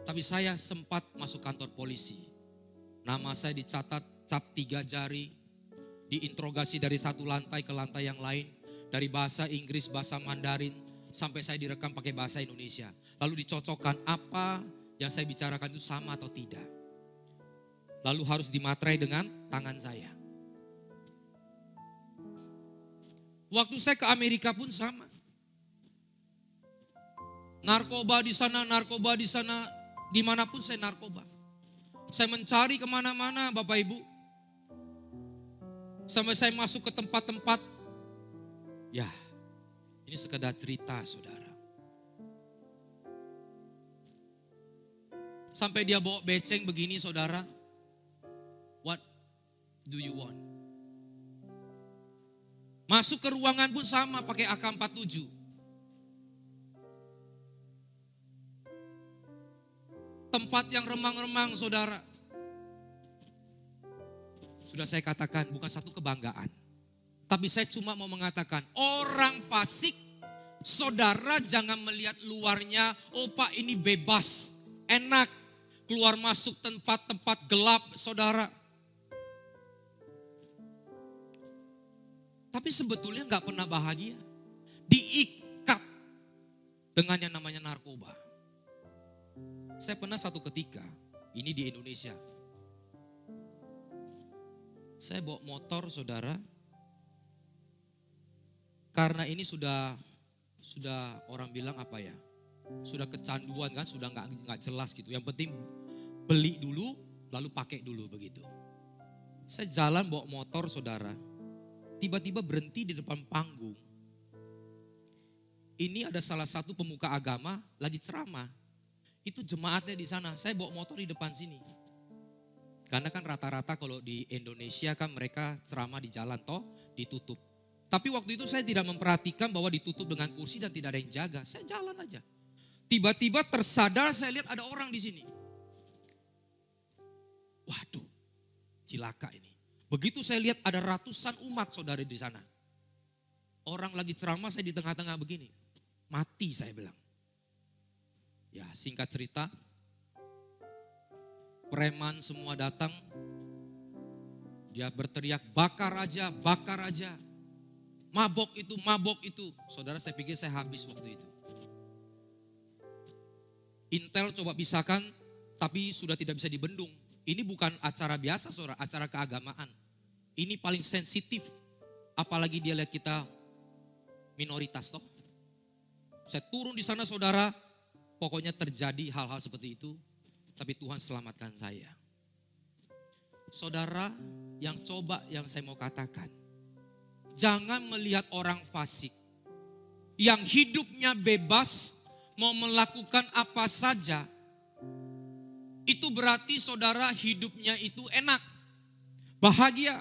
C: Tapi saya sempat masuk kantor polisi. Nama saya dicatat cap 3 jari. Diinterogasi dari satu lantai ke lantai yang lain. Dari bahasa Inggris, bahasa Mandarin. Sampai saya direkam pakai bahasa Indonesia. Lalu dicocokkan apa yang saya bicarakan itu sama atau tidak. Lalu harus dimaterai dengan tangan saya. Waktu saya ke Amerika pun sama. Narkoba di sana, dimanapun saya narkoba. Saya mencari kemana-mana Bapak Ibu. Sampai saya masuk ke tempat-tempat. Ya, ini sekedar cerita saudara. Sampai dia bawa beceng begini saudara. What do you want? Masuk ke ruangan pun sama pakai AK-47. Tempat yang remang-remang saudara. Sudah saya katakan bukan satu kebanggaan. Tapi saya cuma mau mengatakan orang fasik, saudara jangan melihat luarnya, oh Pak ini bebas, enak, keluar masuk tempat-tempat gelap saudara. Tapi sebetulnya gak pernah bahagia. Diikat dengan yang namanya narkoba. Saya pernah satu ketika, ini di Indonesia. Saya bawa motor saudara. Karena ini sudah orang bilang apa ya? Sudah kecanduan kan, sudah nggak jelas gitu. Yang penting beli dulu, lalu pakai dulu begitu. Saya jalan bawa motor saudara. Tiba-tiba berhenti di depan panggung. Ini ada salah satu pemuka agama lagi ceramah. Itu jemaatnya di sana. Saya bawa motor di depan sini. Karena kan rata-rata kalau di Indonesia kan mereka ceramah di jalan toh ditutup. Tapi waktu itu saya tidak memperhatikan bahwa ditutup dengan kursi dan tidak ada yang jaga. Saya jalan aja. Tiba-tiba tersadar saya lihat ada orang di sini. Waduh, cilaka ini. Begitu saya lihat ada ratusan umat saudara di sana. Orang lagi ceramah, saya di tengah-tengah begini. Mati saya bilang. Ya singkat cerita, preman semua datang. Dia berteriak bakar aja, bakar aja. Mabok itu, mabok itu. Saudara saya pikir saya habis waktu itu. Intel coba pisahkan, tapi sudah tidak bisa dibendung. Ini bukan acara biasa saudara, acara keagamaan. Ini paling sensitif. Apalagi dia lihat kita minoritas toh. Saya turun di sana saudara, pokoknya terjadi hal-hal seperti itu. Tapi Tuhan selamatkan saya. Saudara, yang saya mau katakan. Jangan melihat orang fasik. Yang hidupnya bebas, mau melakukan apa saja. Itu berarti saudara hidupnya itu enak. Bahagia.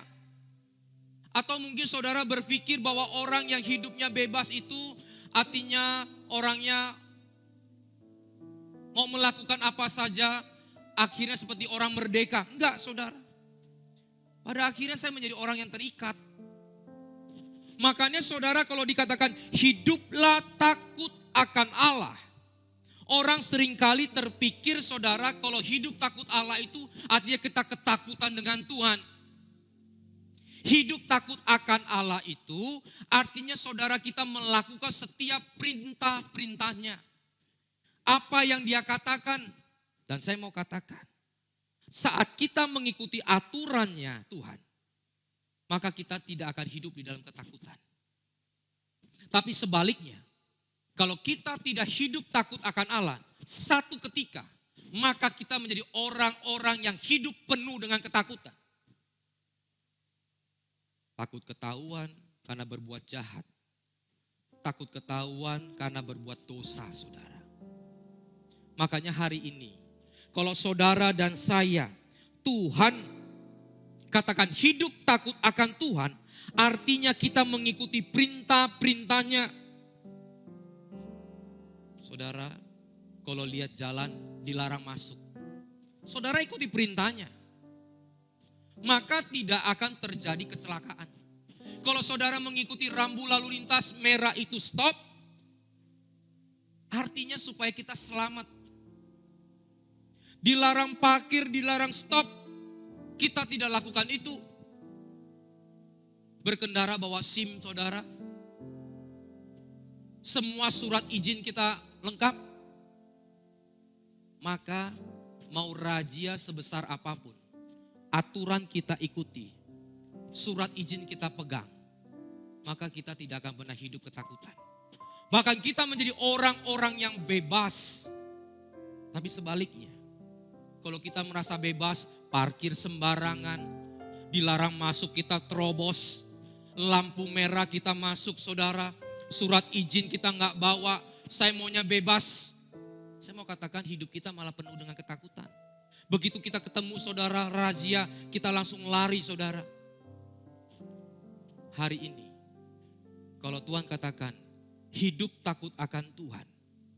C: Atau mungkin saudara berpikir bahwa orang yang hidupnya bebas itu artinya orangnya mau melakukan apa saja, akhirnya seperti orang merdeka. Enggak saudara. Pada akhirnya saya menjadi orang yang terikat. Makanya saudara kalau dikatakan hiduplah takut akan Allah. Orang seringkali terpikir saudara kalau hidup takut Allah itu artinya kita ketakutan dengan Tuhan. Hidup takut akan Allah itu artinya saudara kita melakukan setiap perintah-perintahnya. Apa yang dia katakan. Dan saya mau katakan. Saat kita mengikuti aturannya Tuhan. Maka kita tidak akan hidup di dalam ketakutan. Tapi sebaliknya. Kalau kita tidak hidup takut akan Allah. Satu ketika. Maka kita menjadi orang-orang yang hidup penuh dengan ketakutan. Takut ketahuan karena berbuat jahat. Takut ketahuan karena berbuat dosa saudara. Makanya hari ini, kalau saudara dan saya, Tuhan katakan hidup takut akan Tuhan, artinya kita mengikuti perintah-perintahnya. Saudara, kalau lihat jalan dilarang masuk, saudara ikuti perintahnya. Maka tidak akan terjadi kecelakaan. Kalau saudara mengikuti rambu lalu lintas merah itu stop, artinya supaya kita selamat. Dilarang parkir, dilarang stop, kita tidak lakukan itu. Berkendara bawa SIM saudara. Semua surat izin kita lengkap. Maka mau razia sebesar apapun, aturan kita ikuti, surat izin kita pegang, maka kita tidak akan pernah hidup ketakutan. Bahkan kita menjadi orang-orang yang bebas. Tapi sebaliknya, kalau kita merasa bebas, parkir sembarangan, dilarang masuk kita terobos, lampu merah kita masuk saudara, surat izin kita nggak bawa, saya maunya bebas. Saya mau katakan hidup kita malah penuh dengan ketakutan. Begitu kita ketemu saudara razia, kita langsung lari saudara. Hari ini, kalau Tuhan katakan hidup takut akan Tuhan,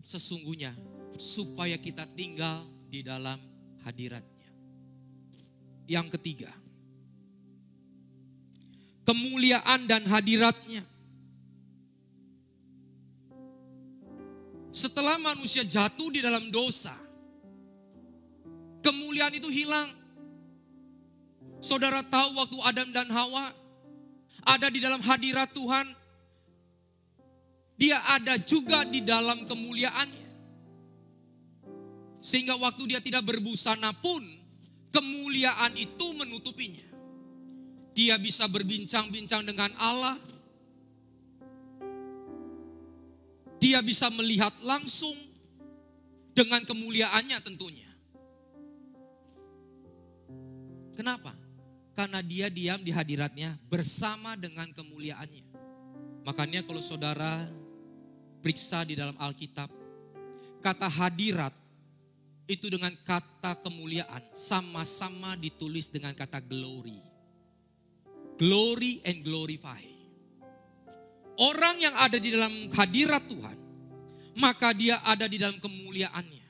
C: sesungguhnya supaya kita tinggal di dalam hadirat-Nya. Yang ketiga, kemuliaan dan hadiratnya. Setelah manusia jatuh di dalam dosa, kemuliaan itu hilang. Saudara tahu waktu Adam dan Hawa ada di dalam hadirat Tuhan, dia ada juga di dalam kemuliaannya. Sehingga waktu dia tidak berbusana pun, kemuliaan itu menutupinya. Dia bisa berbincang-bincang dengan Allah. Dia bisa melihat langsung dengan kemuliaannya tentunya. Kenapa? Karena dia diam di hadiratnya bersama dengan kemuliaannya. Makanya kalau saudara periksa di dalam Alkitab, kata hadirat itu dengan kata kemuliaan sama-sama ditulis dengan kata glory. Glory and glorify. Orang yang ada di dalam hadirat Tuhan, maka dia ada di dalam kemuliaannya.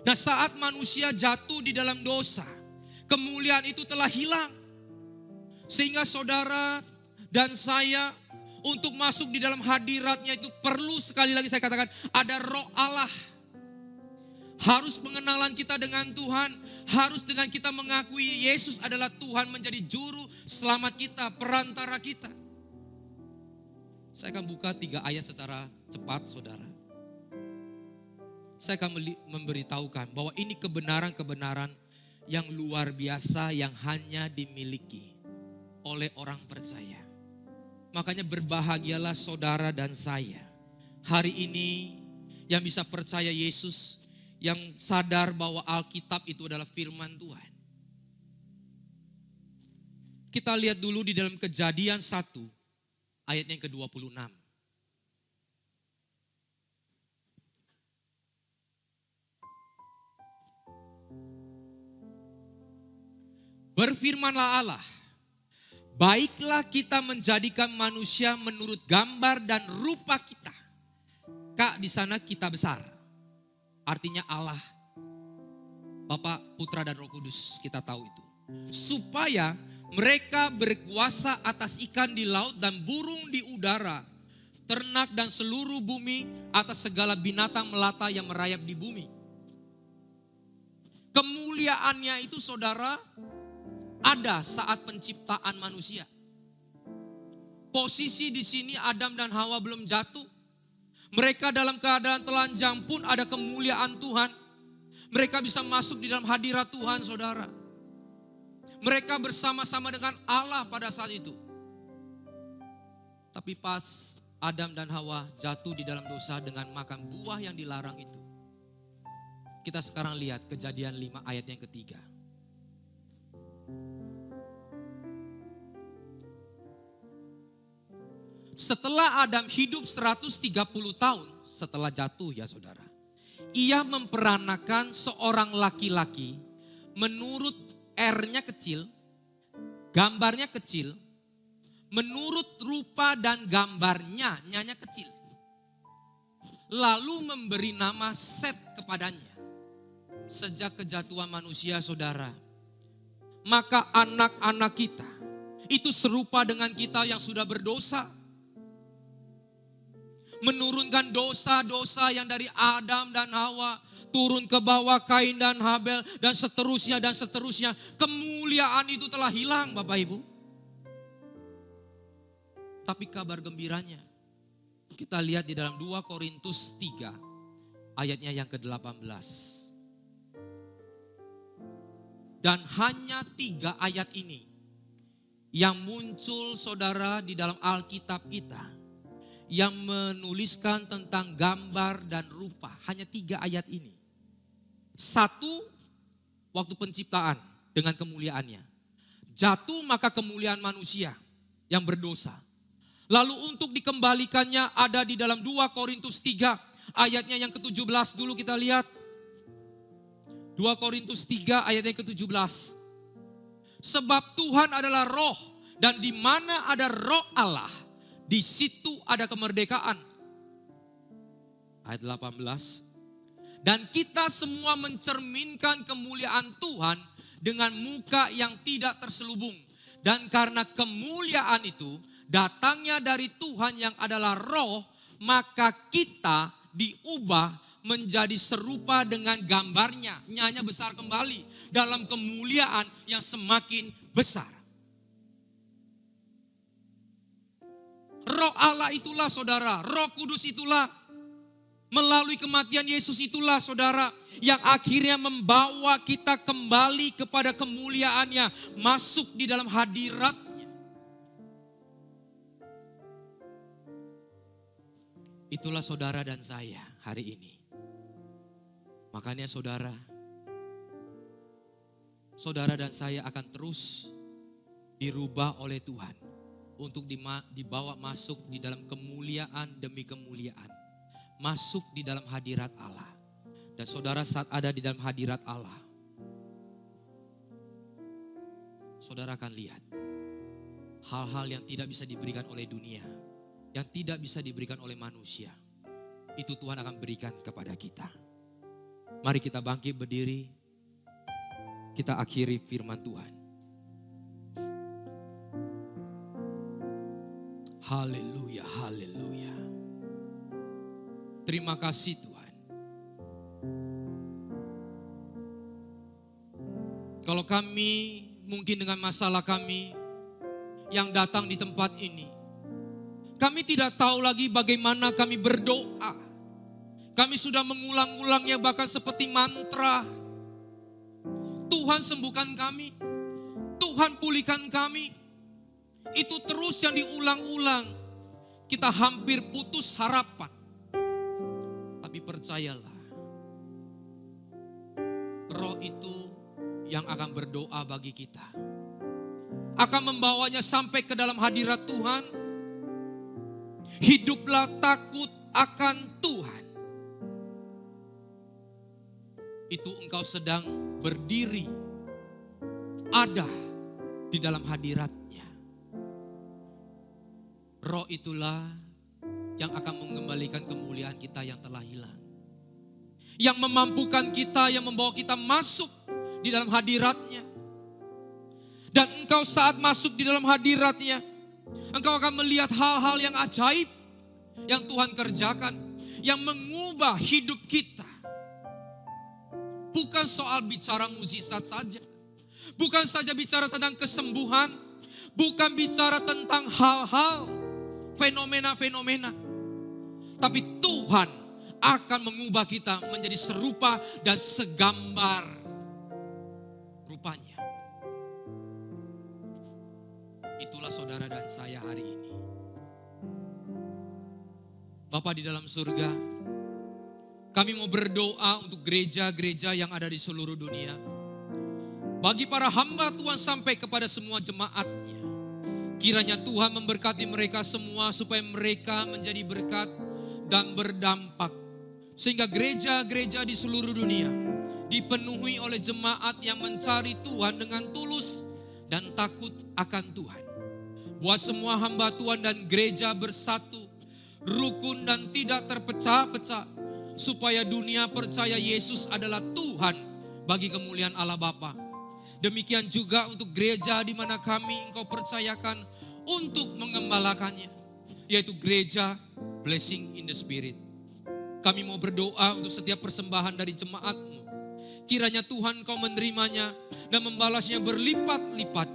C: Nah, saat manusia jatuh di dalam dosa, kemuliaan itu telah hilang. Sehingga saudara dan saya untuk masuk di dalam hadiratnya itu perlu, sekali lagi saya katakan, ada Roh Allah. Harus pengenalan kita dengan Tuhan, harus dengan kita mengakui Yesus adalah Tuhan, menjadi juru selamat kita, perantara kita. Saya akan buka 3 ayat secara cepat, saudara. Saya akan memberitahukan bahwa ini kebenaran-kebenaran yang luar biasa yang hanya dimiliki oleh orang percaya. Makanya berbahagialah saudara dan saya hari ini yang bisa percaya Yesus, yang sadar bahwa Alkitab itu adalah firman Tuhan. Kita lihat dulu di dalam Kejadian 1 ayat yang ke-26. Berfirmanlah Allah, baiklah kita menjadikan manusia menurut gambar dan rupa kita. Kak, di sana kita besar. Artinya Allah, Bapa, Putra dan Roh Kudus, kita tahu itu. Supaya mereka berkuasa atas ikan di laut dan burung di udara, ternak dan seluruh bumi, atas segala binatang melata yang merayap di bumi. Kemuliaannya itu saudara ada saat penciptaan manusia. Posisi di sini Adam dan Hawa belum jatuh. Mereka dalam keadaan telanjang pun ada kemuliaan Tuhan. Mereka bisa masuk di dalam hadirat Tuhan, saudara. Mereka bersama-sama dengan Allah pada saat itu. Tapi pas Adam dan Hawa jatuh di dalam dosa dengan makan buah yang dilarang itu. Kita sekarang lihat Kejadian 5 ayat yang ketiga. Setelah Adam hidup 130 tahun setelah jatuh ya saudara. Ia memperanakan seorang laki-laki menurut R-nya kecil, gambarnya kecil, menurut rupa dan gambarnya, nyanya kecil. Lalu memberi nama Set kepadanya. Sejak kejatuhan manusia saudara, maka anak-anak kita itu serupa dengan kita yang sudah berdosa. Menurunkan dosa-dosa yang dari Adam dan Hawa turun ke bawah Kain dan Habel dan seterusnya dan seterusnya. Kemuliaan itu telah hilang Bapak Ibu. Tapi kabar gembiranya kita lihat di dalam 2 Korintus 3 ayatnya yang ke-18. Dan hanya 3 ayat ini yang muncul saudara di dalam Alkitab kita. Yang menuliskan tentang gambar dan rupa. Hanya 3 ayat ini. 1, waktu penciptaan dengan kemuliaannya. Jatuh maka kemuliaan manusia yang berdosa. Lalu untuk dikembalikannya ada di dalam 2 Korintus 3 ayatnya yang ke-17 dulu kita lihat. 2 Korintus 3 ayat yang ke-17. Sebab Tuhan adalah roh dan di mana ada roh Allah, di situ ada kemerdekaan. Ayat 18. Dan kita semua mencerminkan kemuliaan Tuhan dengan muka yang tidak terselubung. Dan karena kemuliaan itu datangnya dari Tuhan yang adalah roh, maka kita diubah menjadi serupa dengan gambarnya. Nyanya besar kembali dalam kemuliaan yang semakin besar. Roh Allah itulah saudara, Roh Kudus itulah, melalui kematian Yesus itulah saudara, yang akhirnya membawa kita kembali kepada kemuliaannya, masuk di dalam hadiratnya. Itulah saudara dan saya hari ini. Makanya saudara dan saya akan terus dirubah oleh Tuhan untuk dibawa masuk di dalam kemuliaan demi kemuliaan. Masuk di dalam hadirat Allah. Dan saudara saat ada di dalam hadirat Allah, saudara akan lihat hal-hal yang tidak bisa diberikan oleh dunia, yang tidak bisa diberikan oleh manusia. Itu Tuhan akan berikan kepada kita. Mari kita bangkit berdiri, kita akhiri firman Tuhan. Haleluya, haleluya. Terima kasih Tuhan. Kalau kami mungkin dengan masalah kami yang datang di tempat ini, kami tidak tahu lagi bagaimana kami berdoa. Kami sudah mengulang-ulangnya bahkan seperti mantra. Tuhan sembuhkan kami, Tuhan pulihkan kami. Itu terus yang diulang-ulang. Kita hampir putus harapan. Tapi percayalah, Roh itu yang akan berdoa bagi kita. Akan membawanya sampai ke dalam hadirat Tuhan. Hiduplah takut akan Tuhan. Itu engkau sedang berdiri, ada di dalam hadiratnya. Roh itulah yang akan mengembalikan kemuliaan kita yang telah hilang. Yang memampukan kita, yang membawa kita masuk di dalam hadiratnya. Dan engkau saat masuk di dalam hadiratnya, engkau akan melihat hal-hal yang ajaib yang Tuhan kerjakan, yang mengubah hidup kita. Bukan soal bicara mukjizat saja, bukan saja bicara tentang kesembuhan, bukan bicara tentang hal-hal fenomena-fenomena. Tapi Tuhan akan mengubah kita menjadi serupa dan segambar rupanya. Itulah saudara dan saya hari ini. Bapa di dalam surga, kami mau berdoa untuk gereja-gereja yang ada di seluruh dunia. Bagi para hamba Tuhan sampai kepada semua jemaatnya. Kiranya Tuhan memberkati mereka semua supaya mereka menjadi berkat dan berdampak. Sehingga gereja-gereja di seluruh dunia dipenuhi oleh jemaat yang mencari Tuhan dengan tulus dan takut akan Tuhan. Buat semua hamba Tuhan dan gereja bersatu, rukun dan tidak terpecah-pecah. Supaya dunia percaya Yesus adalah Tuhan bagi kemuliaan Allah Bapa. Demikian juga untuk gereja di mana kami engkau percayakan untuk mengembalakannya. Yaitu gereja Blessing in the Spirit. Kami mau berdoa untuk setiap persembahan dari jemaat-Mu. Kiranya Tuhan kau menerimanya dan membalasnya berlipat-lipat.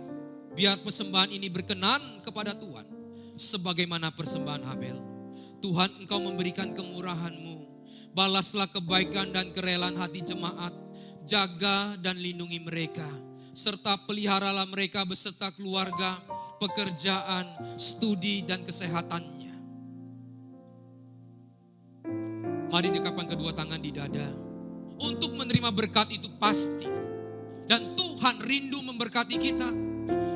C: Biar persembahan ini berkenan kepada Tuhan. Sebagaimana persembahan Habel. Tuhan engkau memberikan kemurahan-Mu. Balaslah kebaikan dan kerelaan hati jemaat. Jaga dan lindungi mereka. Serta peliharalah mereka beserta keluarga, pekerjaan, studi dan kesehatannya. Mari dekapkan kedua tangan di dada. Untuk menerima berkat itu pasti. Dan Tuhan rindu memberkati kita.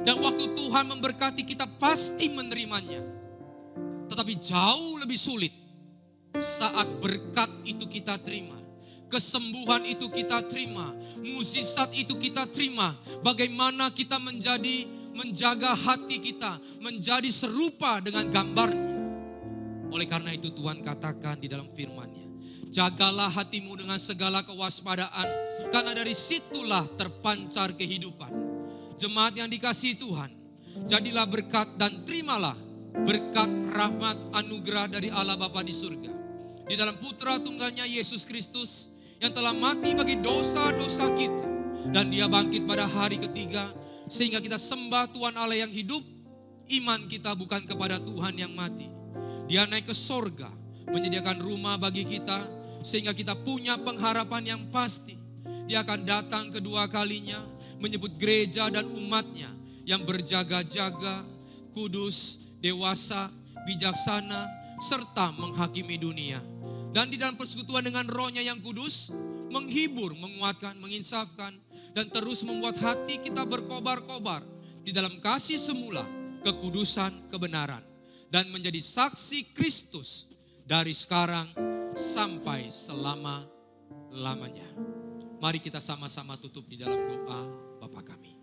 C: Dan waktu Tuhan memberkati kita pasti menerimanya. Tetapi jauh lebih sulit saat berkat itu kita terima. Kesembuhan itu kita terima, mukjizat itu kita terima. Bagaimana kita menjaga hati kita, menjadi serupa dengan gambarnya. Oleh karena itu Tuhan katakan di dalam firman-Nya, jagalah hatimu dengan segala kewaspadaan, karena dari situlah terpancar kehidupan. Jemaat yang dikasihi Tuhan, Jadilah berkat dan terimalah berkat rahmat anugerah dari Allah Bapa di surga. Di dalam putra tunggalnya Yesus Kristus yang telah mati bagi dosa-dosa kita. Dan dia bangkit pada hari ketiga sehingga kita sembah Tuhan Allah yang hidup. Iman kita bukan kepada Tuhan yang mati. Dia naik ke sorga menyediakan rumah bagi kita sehingga kita punya pengharapan yang pasti. Dia akan datang kedua kalinya menyebut gereja dan umatnya yang berjaga-jaga, kudus, dewasa, bijaksana, serta menghakimi dunia. Dan di dalam persekutuan dengan Roh-Nya yang kudus, menghibur, menguatkan, menginsafkan, dan terus membuat hati kita berkobar-kobar di dalam kasih semula, kekudusan, kebenaran. Dan menjadi saksi Kristus dari sekarang sampai selama-lamanya. Mari kita sama-sama tutup di dalam doa Bapa kami.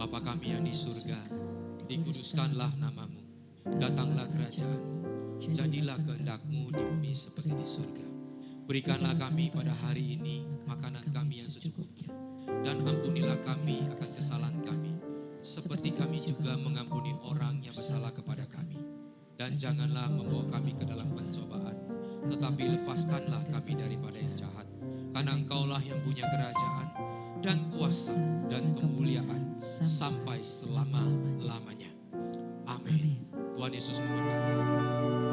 C: Bapa kami yang di surga, dikuduskanlah namamu, datanglah kerajaanmu, jadilah kehendak-Mu di bumi seperti di surga. Berikanlah kami pada hari ini makanan kami yang secukupnya, dan ampunilah kami akan kesalahan kami, seperti kami juga mengampuni orang yang bersalah kepada kami. Dan janganlah membawa kami ke dalam pencobaan, tetapi lepaskanlah kami daripada yang jahat. Karena Engkaulah yang punya kerajaan dan kuasa dan kemuliaan sampai selama-lamanya. Amin. Tuhan Yesus memberkati.